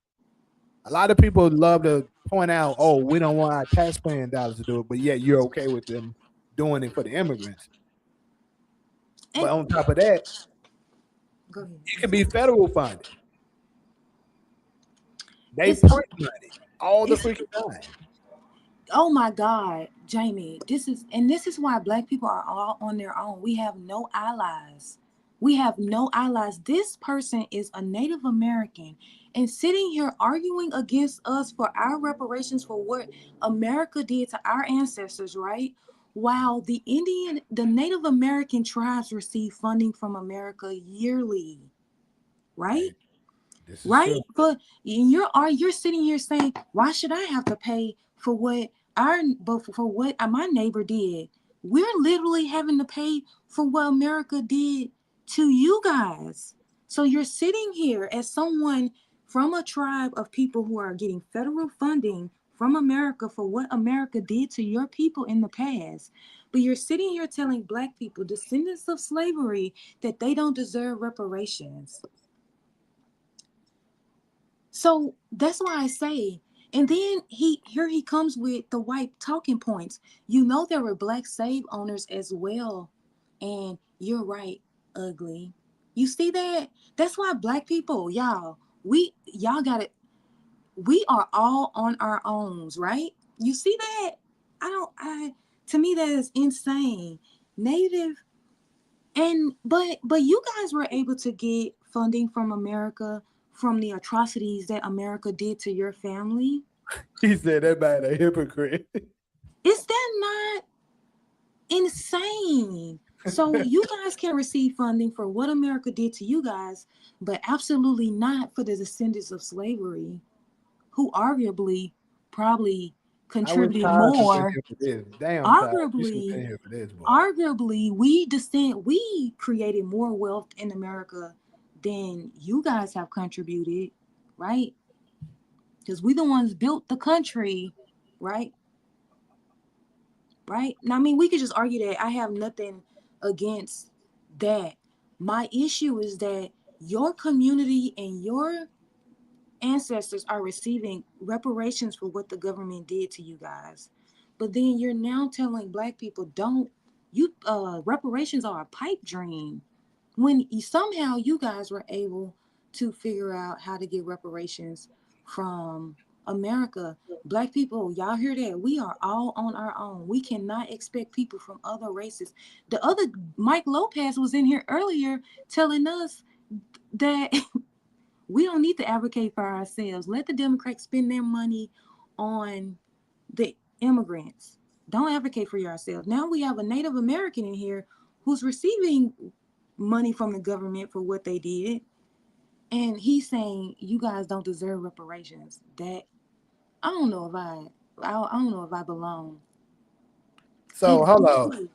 A lot of people love to point out, "Oh, we don't want our tax-paying dollars to do it," but yet you're okay with them doing it for the immigrants. But And on top of that, go ahead. it can be federal funded. They It's print money all the it's freaking time. oh my God, Jamie, this is why black people are all on their own. We have no allies. We have no allies. This person is a Native American and sitting here arguing against us for our reparations for what America did to our ancestors, right? While the Native American tribes receive funding from America yearly, right? Right. This is Right? true. But you're sitting here saying, why should I have to pay for what for what my neighbor did? We're literally having to pay for what America did to you guys. So you're sitting here as someone from a tribe of people who are getting federal funding from America for what America did to your people in the past. But you're sitting here telling black people, descendants of slavery, that they don't deserve reparations. So that's why I say, and then he comes with the white talking points. You know there were black slave owners as well, and you're right, ugly. You see that? That's why black people, y'all got it. We are all on our owns, right? You see that? I don't. I To me that is insane. Native but you guys were able to get funding from America from the atrocities that America did to your family. He said that man a hypocrite. Is that not insane? So you guys can receive funding for what America did to you guys, but absolutely not for the descendants of slavery, who arguably probably I wish contributed Taj was in more. here for this. Damn, Taj, you should have Arguably, been here for this, boy. arguably we created more wealth in America than you guys have contributed, right? Because we the ones built the country, right? Right? Now, I mean, we could just argue that. I have nothing against that. My issue is that your community and your ancestors are receiving reparations for what the government did to you guys. But then you're now telling black people, don't you reparations are a pipe dream, when somehow you guys were able to figure out how to get reparations from America. Black people, y'all hear that? We are all on our own. We cannot expect people from other races. The other Mike Lopez was in here earlier telling us that we don't need to advocate for ourselves. Let the Democrats spend their money on the immigrants. Don't advocate for yourself. Now we have a Native American in here who's receiving money from the government for what they did, and he's saying you guys don't deserve reparations. That I don't know if I don't know if I belong. So hold on.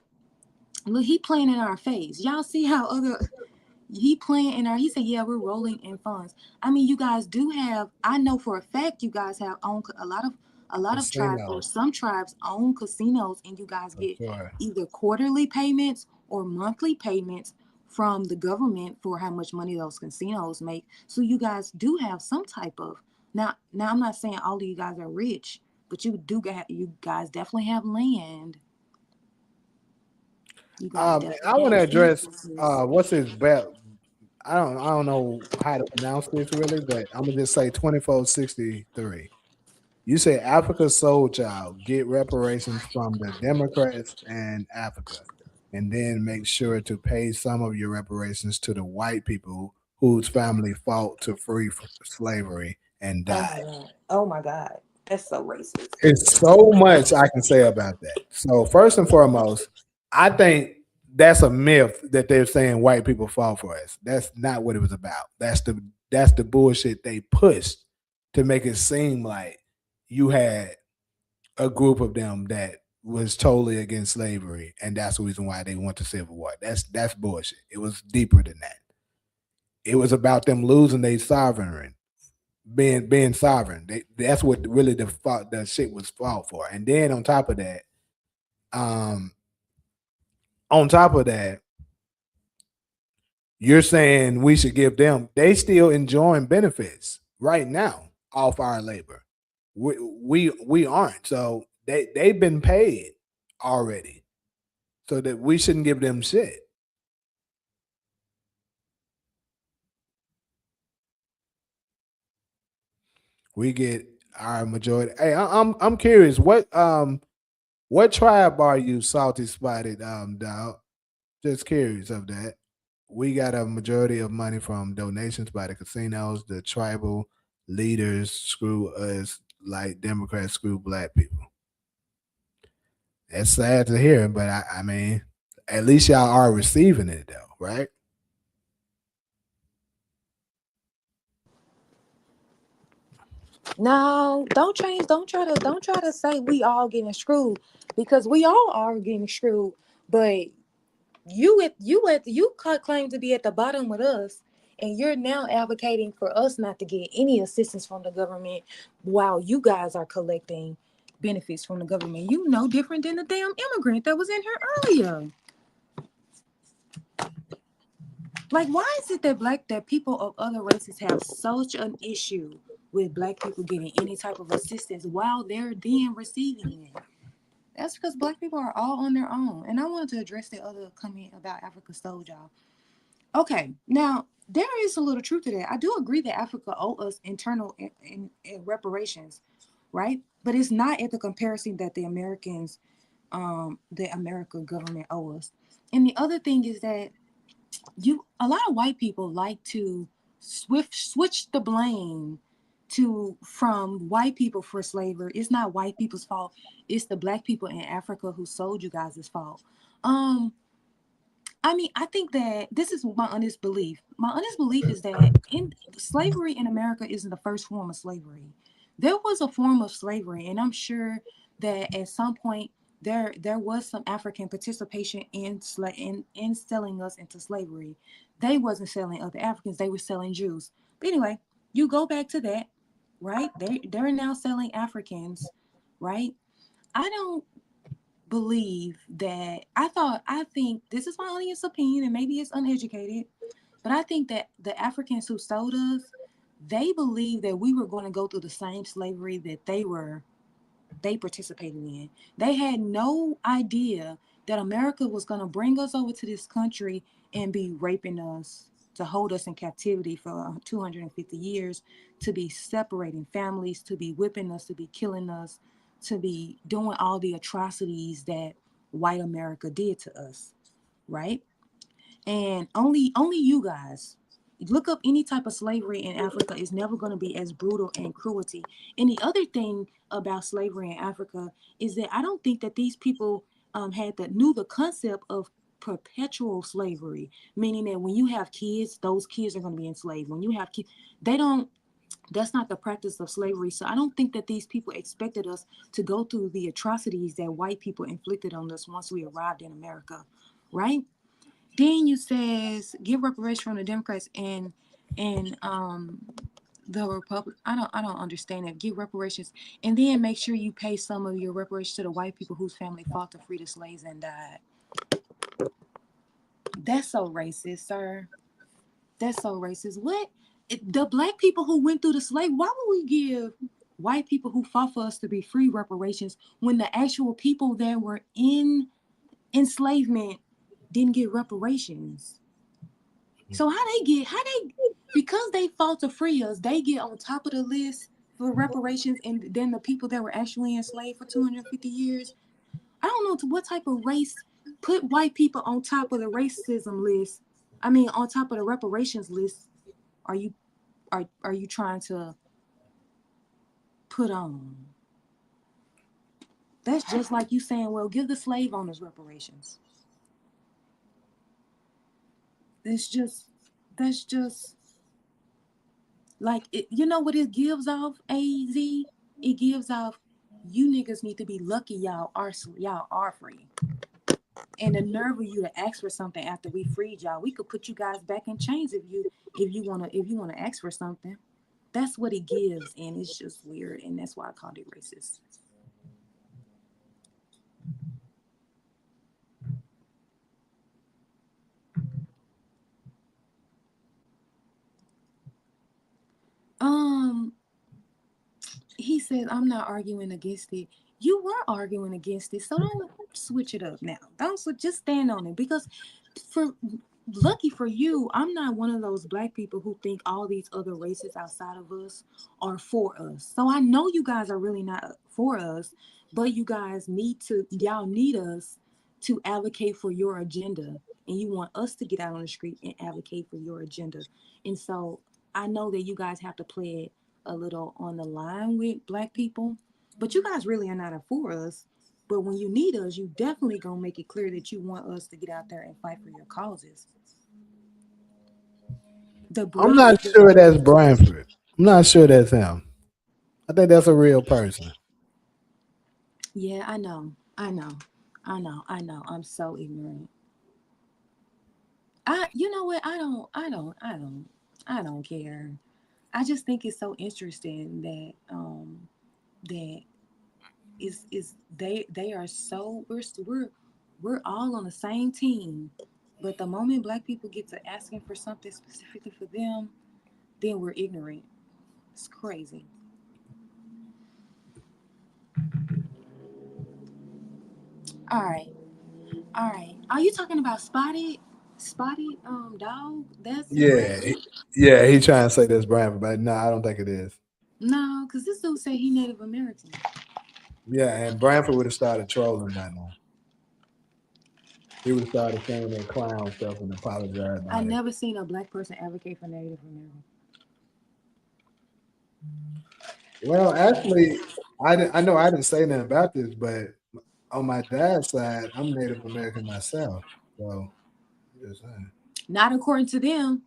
Look, he playing in our face. Y'all see how other he playing in our, he said, yeah, we're rolling in funds. I mean, you guys do have, I know for a fact you guys have own a lot of tribes, or Casinos some tribes own casinos, and you guys for get sure. either quarterly payments or monthly payments from the government for how much money those casinos make. So you guys do have some type of, now I'm not saying all of you guys are rich, but you guys definitely have land. You guys I definitely want have to address businesses. what's his bet. I don't know how to pronounce this really, but I'm gonna just say 2463. You say Africa Soul Child get reparations from the Democrats and Africa, and then make sure to pay some of your reparations to the white people whose family fought to free slavery and Oh died. my God. Oh my God. That's so racist. It's so much I can say about that. So first and foremost, I think that's a myth that they're saying white people fought for us. That's not what it was about. That's the bullshit they pushed to make it seem like you had a group of them that was totally against slavery, and that's the reason why they went to civil war. That's bullshit. It was deeper than that. It was about them losing their sovereign, being sovereign. That's what really the shit was fought for. And then um, on top of that, you're saying we should give them. They still enjoying benefits right now off our labor. We aren't. So they've been paid already. So that we shouldn't give them shit. We get our majority. Hey, I'm curious. What tribe are you, Salty Spotted dog? Just curious of that. We got a majority of money from donations by the casinos. The tribal leaders screw us like Democrats screw black people. That's sad to hear, but I mean, at least y'all are receiving it though, right? No, don't change. Don't try to say we all getting screwed, because we all are getting screwed. But you claim to be at the bottom with us, and you're now advocating for us not to get any assistance from the government, while you guys are collecting benefits from the government. You no different than the damn immigrant that was in here earlier. Like, why is it that people of other races have such an issue with black people getting any type of assistance while they're then receiving it? That's because black people are all on their own. And I wanted to address the other comment about Africa Soul, y'all. Okay, now there is a little truth to that. I do agree that Africa owe us internal in reparations, right? But it's not at the comparison that the American government owe us. And the other thing is that a lot of white people like to switch the blame to from white people for slavery. It's not white people's fault. It's the black people in Africa who sold you guys' fault. Um, I mean, I think that this is my honest belief. My honest belief is that in slavery in America isn't the first form of slavery. There was a form of slavery, and I'm sure that at some point there was some African participation in selling us into slavery. They wasn't selling other Africans; they were selling Jews. But anyway, you go back to that, right? They're now selling Africans, right? I don't believe that I think this is my honest opinion, and maybe it's uneducated, but I think that the Africans who sold us, they believed that we were going to go through the same slavery that they participated in. They had no idea that America was going to bring us over to this country and be raping us, to hold us in captivity for 250 years, to be separating families, to be whipping us, to be killing us, to be doing all the atrocities that white America did to us, right? And only you guys look up any type of slavery in Africa is never going to be as brutal and cruelty. And the other thing about slavery in Africa is that I don't think that these people had the knew the concept of perpetual slavery, meaning that when you have kids, those kids are going to be enslaved. When you have kids, they don't, that's not the practice of slavery. So I don't think that these people expected us to go through the atrocities that white people inflicted on us once we arrived in America, right? Then you says give reparations from the Democrats and the Republic. I don't understand that. Give reparations and then make sure you pay some of your reparations to the white people whose family fought to free the slaves and died. That's so racist, sir. That's so racist. What? The black people who went through the slave, why would we give white people who fought for us to be free reparations when the actual people that were in enslavement didn't get reparations? So because they fought to free us, they get on top of the list for reparations and then the people that were actually enslaved for 250 years. I don't know to what type of race put white people on top of the racism list. I mean, on top of the reparations list. Are you are you trying to put on? That's just like you saying, well, give the slave owners reparations. It's just that's just like it, you know what it gives off, AZ? It gives off you niggas need to be lucky y'all are free. And the nerve of you to ask for something after we freed y'all. We could put you guys back in chains if you wanna ask for something. That's what it gives, and it's just weird, and that's why I called it racist. Um, he said, I'm not arguing against it. You were arguing against it, so don't switch it up now. Don't switch, just stand on it because for lucky for you, I'm not one of those black people who think all these other races outside of us are for us. So I know you guys are really not for us, but you guys y'all need us to advocate for your agenda. And you want us to get out on the street and advocate for your agenda. And so I know that you guys have to play it a little on the line with black people, but you guys really are not for us. But when you need us, you definitely gonna make it clear that you want us to get out there and fight for your causes. The I'm brother, not sure that's Branford. I'm not sure that's him. I think that's a real person. yeah, I know. I'm so ignorant. You know what? I don't care. I just think it's so interesting that is they are so we're all on the same team, but the moment black people get to asking for something specifically for them, then we're ignorant. It's crazy. All right, all right. Are you talking about Spotted dog? That's Yeah, Branford? yeah, he trying to say that's Branford, but no, I don't think it is. No, because this dude say he Native American. Yeah, and Branford would have started trolling by now. He would have started saying that clown stuff and apologized I about it. never seen a black person advocate for Native American. Well, actually, I know I didn't say nothing about this, but on my dad's side, I'm Native American myself. So, I'm just saying. Not according to them.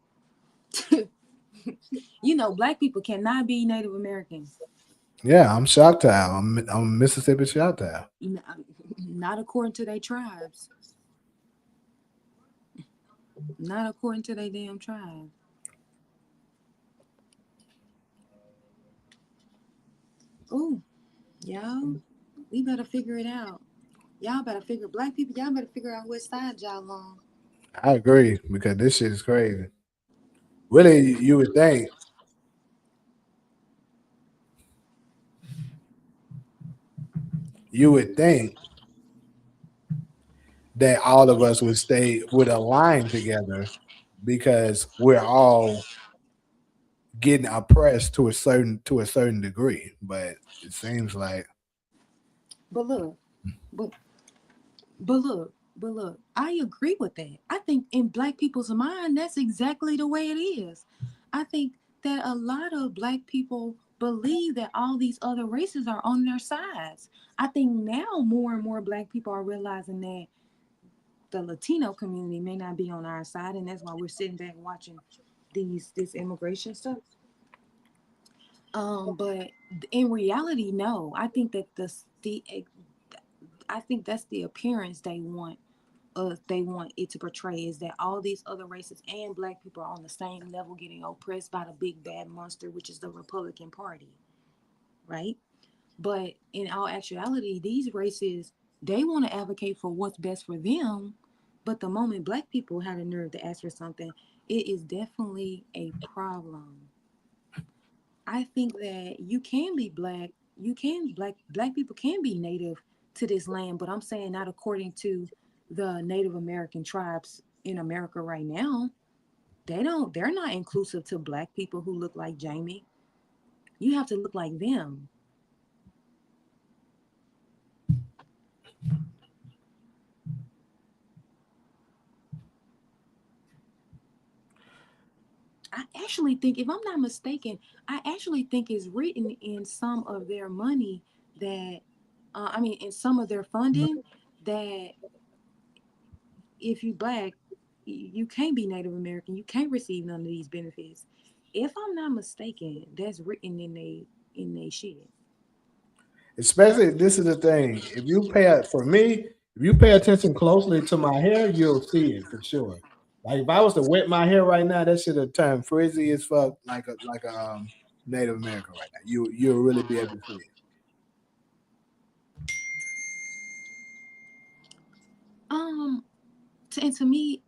You know, black people cannot be Native Americans. Yeah, I'm Choctaw. I'm Mississippi Choctaw. Not according to their tribes. Not according to their damn tribe. Ooh, y'all, we better figure it out. Y'all better figure black people. Y'all better figure out which side y'all on. I agree because this shit is crazy. Really, you would think that all of us would align together because we're all getting oppressed to a certain degree. But it seems like But look, but but look. I agree with that. I think in black people's mind, that's exactly the way it is. I think that a lot of black people believe that all these other races are on their sides. I think now more and more black people are realizing that the Latino community may not be on our side, and that's why we're sitting back watching this immigration stuff. But in reality, no. I think that I think that's the appearance they want it to portray, is that all these other races and black people are on the same level getting oppressed by the big bad monster, which is the Republican Party, right? But in all actuality, these races, they want to advocate for what's best for them. But the moment black people have the nerve to ask for something, it is definitely a problem. I think that you can be black, black people can be native to this land, but I'm saying not according to the Native American tribes in America right now. They're not inclusive to black people who look like Jamie. You have to look like them. I actually think, if I'm not mistaken, I actually think it's written in some of their money that, I mean, in some of their funding, that if you black, you can't be Native American. You can't receive none of these benefits. If I'm not mistaken, that's written in they shit. Especially, this is the thing. If you for me, if you pay attention closely to my hair, you'll see it for sure. Like if I was to wet my hair right now, that should have turned frizzy as fuck, like a Native American right now. You'll really be able to see it. Um, and to me,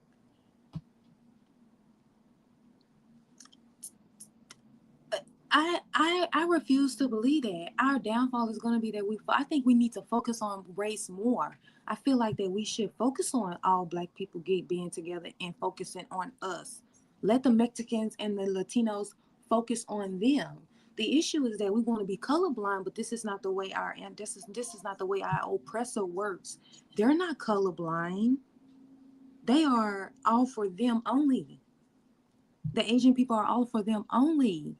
I refuse to believe that our downfall is going to be that I think we need to focus on race more. I feel like that we should focus on all black people being together and focusing on us. Let the Mexicans and the Latinos focus on them. The issue is that we want to be colorblind, but this is not the way this is not the way our oppressor works. They're not colorblind. They are all for them only. The Asian people are all for them only.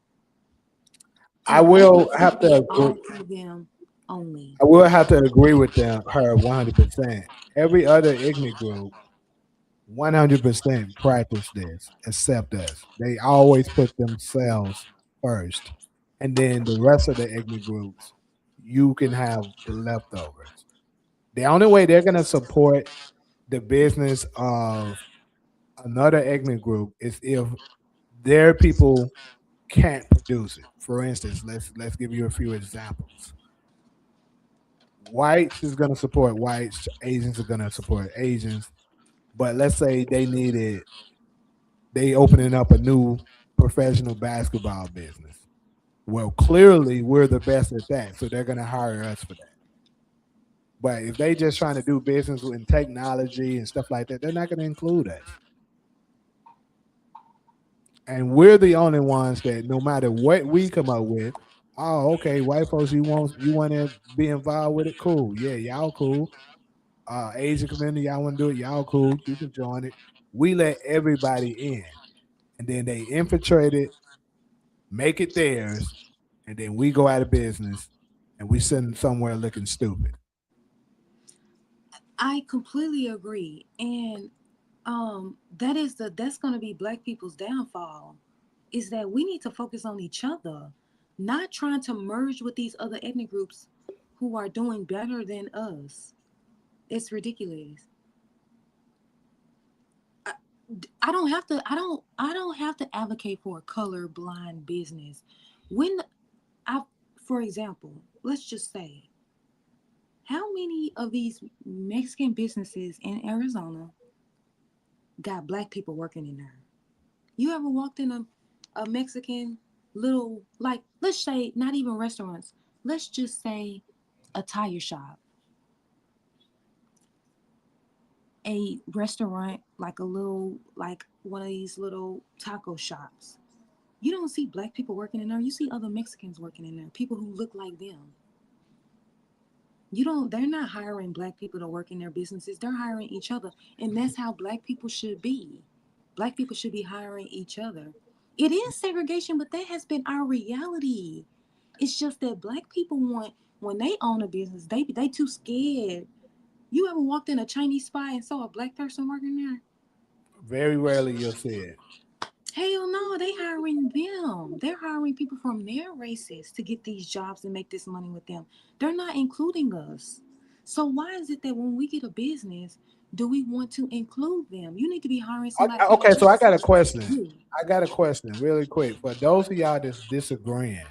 I And black will people have should to be agree. all for them only. I will have to agree with her 100%. Every other ignorant group 100% practice this except us. They always put themselves first. And then the rest of the ignorant groups, you can have the leftovers. The only way they're going to support the business of another ignorant group is if their people can't produce it. For instance, let's give you a few examples. Whites is going to support whites, Asians are going to support Asians, but let's say they opening up a new professional basketball business. Well, clearly we're the best at that, so they're going to hire us for that. But if they just trying to do business in technology and stuff like that, they're not going to include us. And we're the only ones that, no matter what we come up with, oh, okay, white folks, you want to be involved with it? Cool, yeah, y'all cool. Asian community, y'all want to do it? Y'all cool. You can join it. We let everybody in, and then they infiltrate it, make it theirs, and then we go out of business and we send somewhere looking stupid. I completely agree. And that's going to be black people's downfall, is that we need to focus on each other, not trying to merge with these other ethnic groups who are doing better than us. It's ridiculous. I, I don't have to advocate for a colorblind business. When I For example, let's just say, how many of these Mexican businesses in Arizona got black people working in there? You ever walked in a Mexican little, like, let's say, not even restaurants, let's just say a tire shop, a restaurant, like a little, like one of these little taco shops. You don't see black people working in there. You see other Mexicans working in there, people who look like them. They're not hiring black people to work in their businesses. They're hiring each other. And that's how black people should be. Black people should be hiring each other. It is segregation, but that has been our reality. It's just that black people want, when they own a business, they too scared You ever walked in a Chinese spot and saw a black person working there? Very rarely you'll see it. Hell no, they hiring them. They're hiring people from their races to get these jobs and make this money with them. They're not including us. So why is it that when we get a business, do we want to include them? You need to be hiring somebody from Okay, so I just got a question. you. I got a question really quick. For those of y'all that's disagreeing,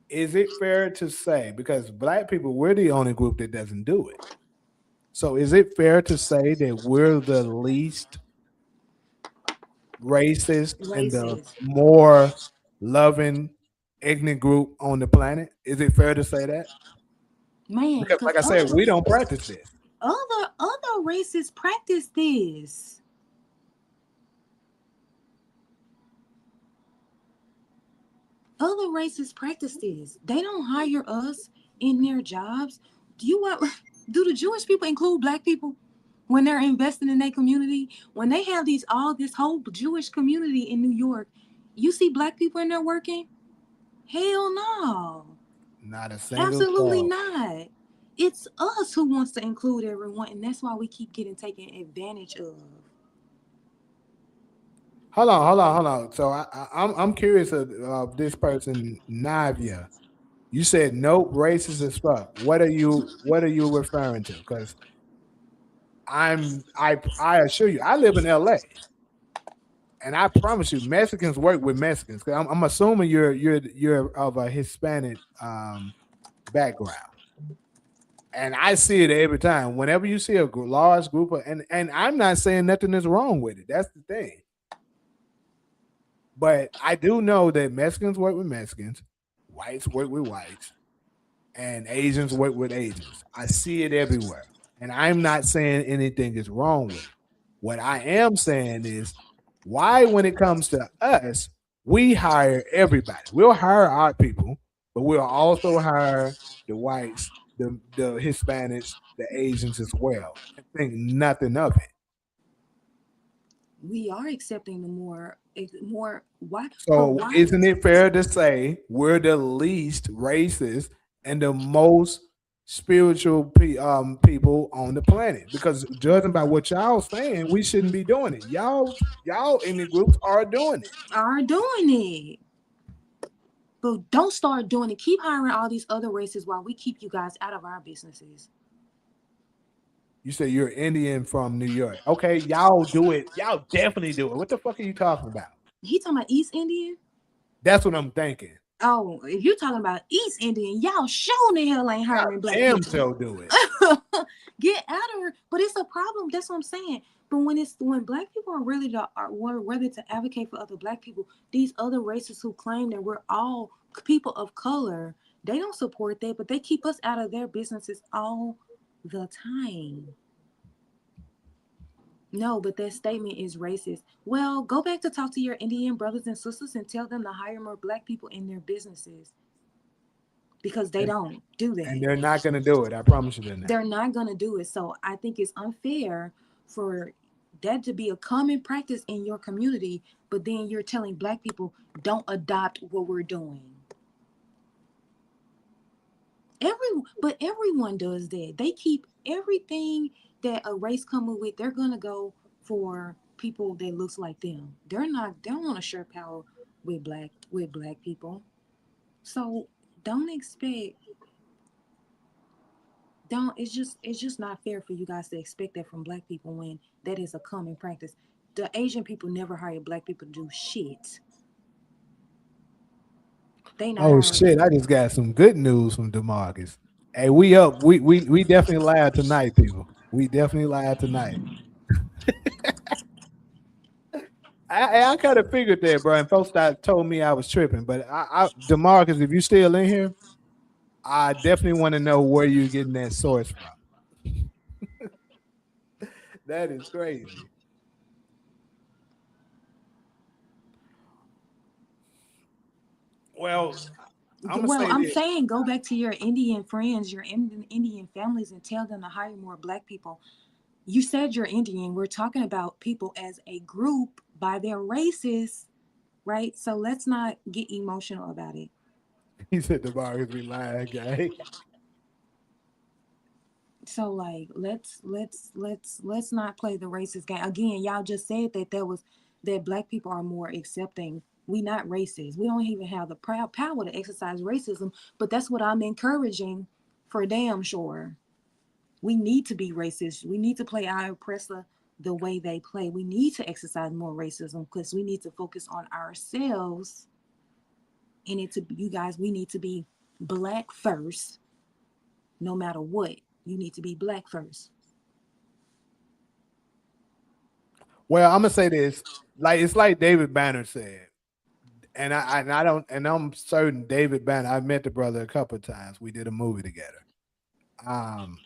is it fair to say, because black people, we're the only group that doesn't do it. So is it fair to say that we're the least racist and the Racist. more loving ignorant group on the planet? Is it fair to say that? Man, Because because like I said, we don't practice this. other races practice this. Other races practice this. They don't hire us in their jobs. Do you want do the Jewish people include black people when they're investing in their community? When they have this whole Jewish community in New York, you see black people in there working? Hell no. Not a single Absolutely soul. not. It's us who wants to include everyone, and that's why we keep getting taken advantage of. Hold on. So I'm curious of this person, Navia. You said nope, racist as fuck. What are you referring to? Because I assure you, I live in LA, and I promise you, Mexicans work with Mexicans. Cause I'm assuming you're of a Hispanic background, and I see it every time. Whenever you see a large group of, and I'm not saying nothing is wrong with it. That's the thing. But I do know that Mexicans work with Mexicans, whites work with whites, and Asians work with Asians. I see it everywhere. And I'm not saying anything is wrong with it. What I am saying is why, when it comes to us, we hire everybody. We'll hire our people, but we'll also hire the whites, the Hispanics, the Asians as well. I think nothing of it. We are accepting the more why but So why isn't it fair to say we're the least racist and the most spiritual people on the planet? Because judging by what y'all saying, we shouldn't be doing it. Y'all in the groups are doing it. are doing it? But don't start doing it. Keep hiring all these other races while we keep you guys out of our businesses. You say you're Indian from New York. Okay, y'all do it. Y'all definitely do it. What the fuck are you talking about? He talking about East Indian? That's what I'm thinking. Oh, if you're talking about East Indian, y'all sure the hell ain't Y'all hiring black damn people. so do it. Get out of her. But it's a problem. That's what I'm saying. But when black people are ready to advocate for other black people, these other races who claim that we're all people of color, they don't support that, but they keep us out of their businesses all the time. No, but that statement is racist. Well, go back to talk to your Indian brothers and sisters and tell them to hire more black people in their businesses because they And, don't do and that. they're not gonna do it. I promise you they're not. They're not going to do it. So I think it's unfair for that to be a common practice in your community, but then you're telling black people don't adopt what we're doing. Everyone does that. They keep everything that a race coming with. They're gonna go for people that looks like them. They don't want to share power with black people. So don't expect don't it's just not fair for you guys to expect that from black people when that is a common practice. The Asian people never hire black people to do shit. They not Oh hiring. shit! I just got some good news from Demarcus. Hey, we up. We definitely lied tonight, people. We definitely lied tonight. I kind of figured that, bro. And folks that told me I was tripping, but Demarcus, if you still in here, I definitely want to know where you're getting that source from. That is crazy. Well, I'm gonna Well, say I'm this. saying go back to your Indian friends, your Indian families, and tell them to hire more black people. You said you're Indian. We're talking about people as a group by their races, right? So let's not get emotional about it. He said Demarcus be lying, guy. So like let's not play the racist game again. Y'all just said that there was that black people are more accepting. We not racist. We don't even have the proud power to exercise racism, but that's what I'm encouraging for damn sure. We need to be racist. We need to play our oppressor the way they play. We need to exercise more racism because we need to focus on ourselves. And it to you guys, we need to be black first, no matter what. You need to be black first. Well, I'm gonna say this. Like it's like David Banner said. And I don't and I'm certain David Banner, I met the brother a couple of times. We did a movie together. Um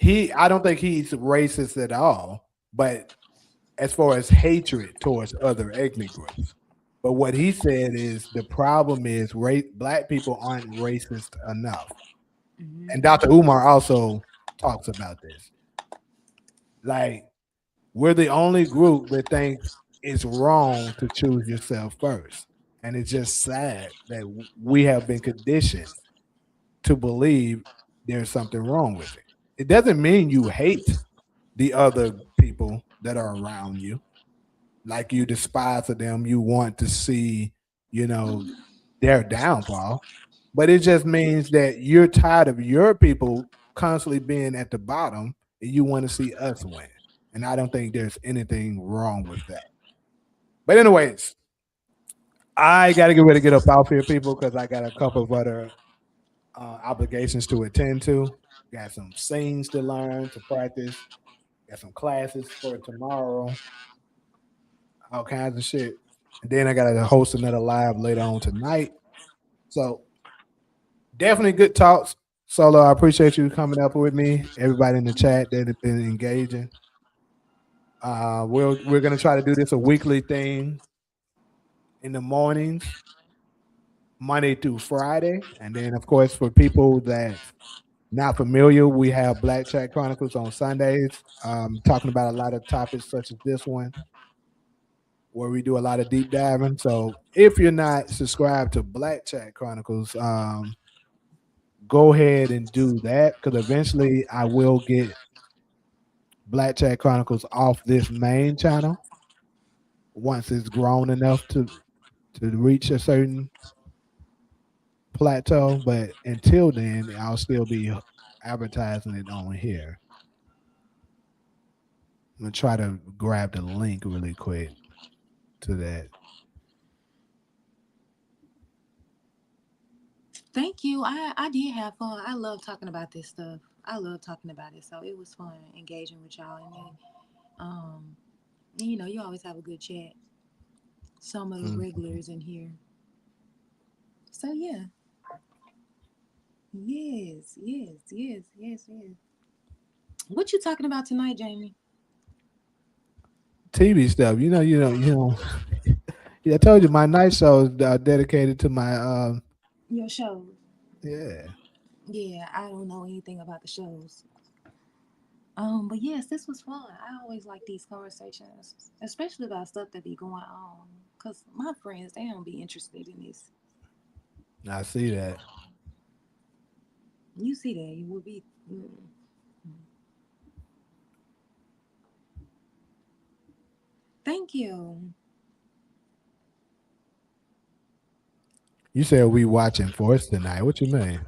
I don't think he's racist at all, but as far as hatred towards other ethnic groups. But what he said is the problem is black people aren't racist enough. And Dr. Mm-hmm. Umar also talks about this. Like we're the only group that thinks it's wrong to choose yourself first. And it's just sad that we have been conditioned to believe there's something wrong with it. It doesn't mean you hate the other people that are around you, like you despise of them, you want to see, you know, their downfall. But it just means that you're tired of your people constantly being at the bottom and you want to see us win. And I don't think there's anything wrong with that. But anyways, I got to get ready to get up out here, people, because I got a couple of other obligations to attend to. Got some scenes to learn, to practice. Got some classes for tomorrow. All kinds of shit. And then I got to host another live later on tonight. So definitely good talks. Solo, I appreciate you coming up with me. Everybody in the chat that have been engaging. We're gonna try to do this a weekly thing in the mornings, Monday through Friday, and then of course for people that's not familiar, we have Black Chat Chronicles on Sundays, talking about a lot of topics such as this one, where we do a lot of deep diving. So if you're not subscribed to Black Chat Chronicles, go ahead and do that because eventually I will get Black Chat Chronicles off this main channel once it's grown enough to reach a certain plateau. But until then, I'll still be advertising it on here. I'm gonna try to grab the link really quick to that. Thank you. I did have fun. I love talking about this stuff. I love talking about it. So it was fun engaging with y'all. And then, you know, you always have a good chat. Some of the Mhm. regulars in here. So yeah. Yes, yes, yes, yes, yes. What you talking about tonight, Jamie? TV stuff, Yeah, I told you my night show is dedicated to my. Your shows. Yeah. Yeah, I don't know anything about the shows. But yes, this was fun. I always like these conversations, especially about stuff that be going on. Cause my friends, they don't be interested in this. I see that. You see that? You will be. Thank you. You said we watching Force tonight. What you mean?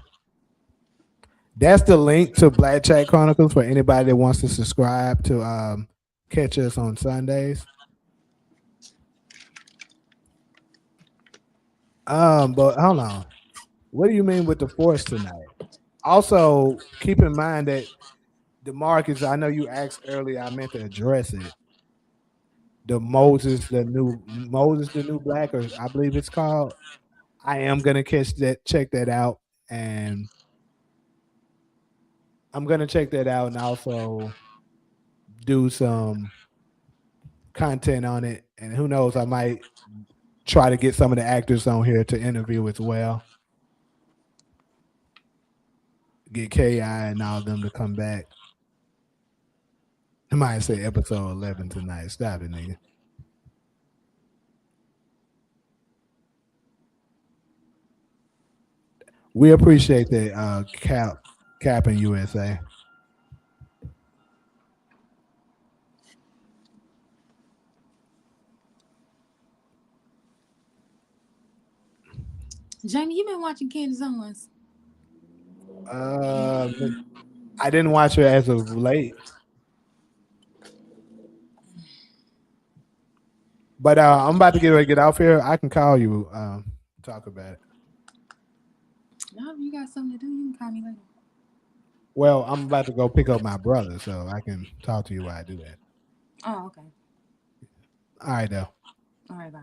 That's the link to Black Chat Chronicles for anybody that wants to subscribe to catch us on Sundays. But hold on. What do you mean with the Force tonight? Also, keep in mind that the Marcus, I know you asked earlier, I meant to address it. Moses, the new black, or I believe it's called. I am gonna check that out, and I'm gonna check that out and also do some content on it. And who knows, I might try to get some of the actors on here to interview as well. Get Ki and all of them to come back. I might say episode 11 tonight. Stop it, nigga. We appreciate that, Cap. Capping USA. Jamie, you been watching Candace Owens? Uh, I didn't watch it as of late, but I'm about to get ready to get off here. I can call you, talk about it. No, if you got something to do, you can call me later. Well, I'm about to go pick up my brother, so I can talk to you while I do that. Oh, okay. All right, though. All right, bye.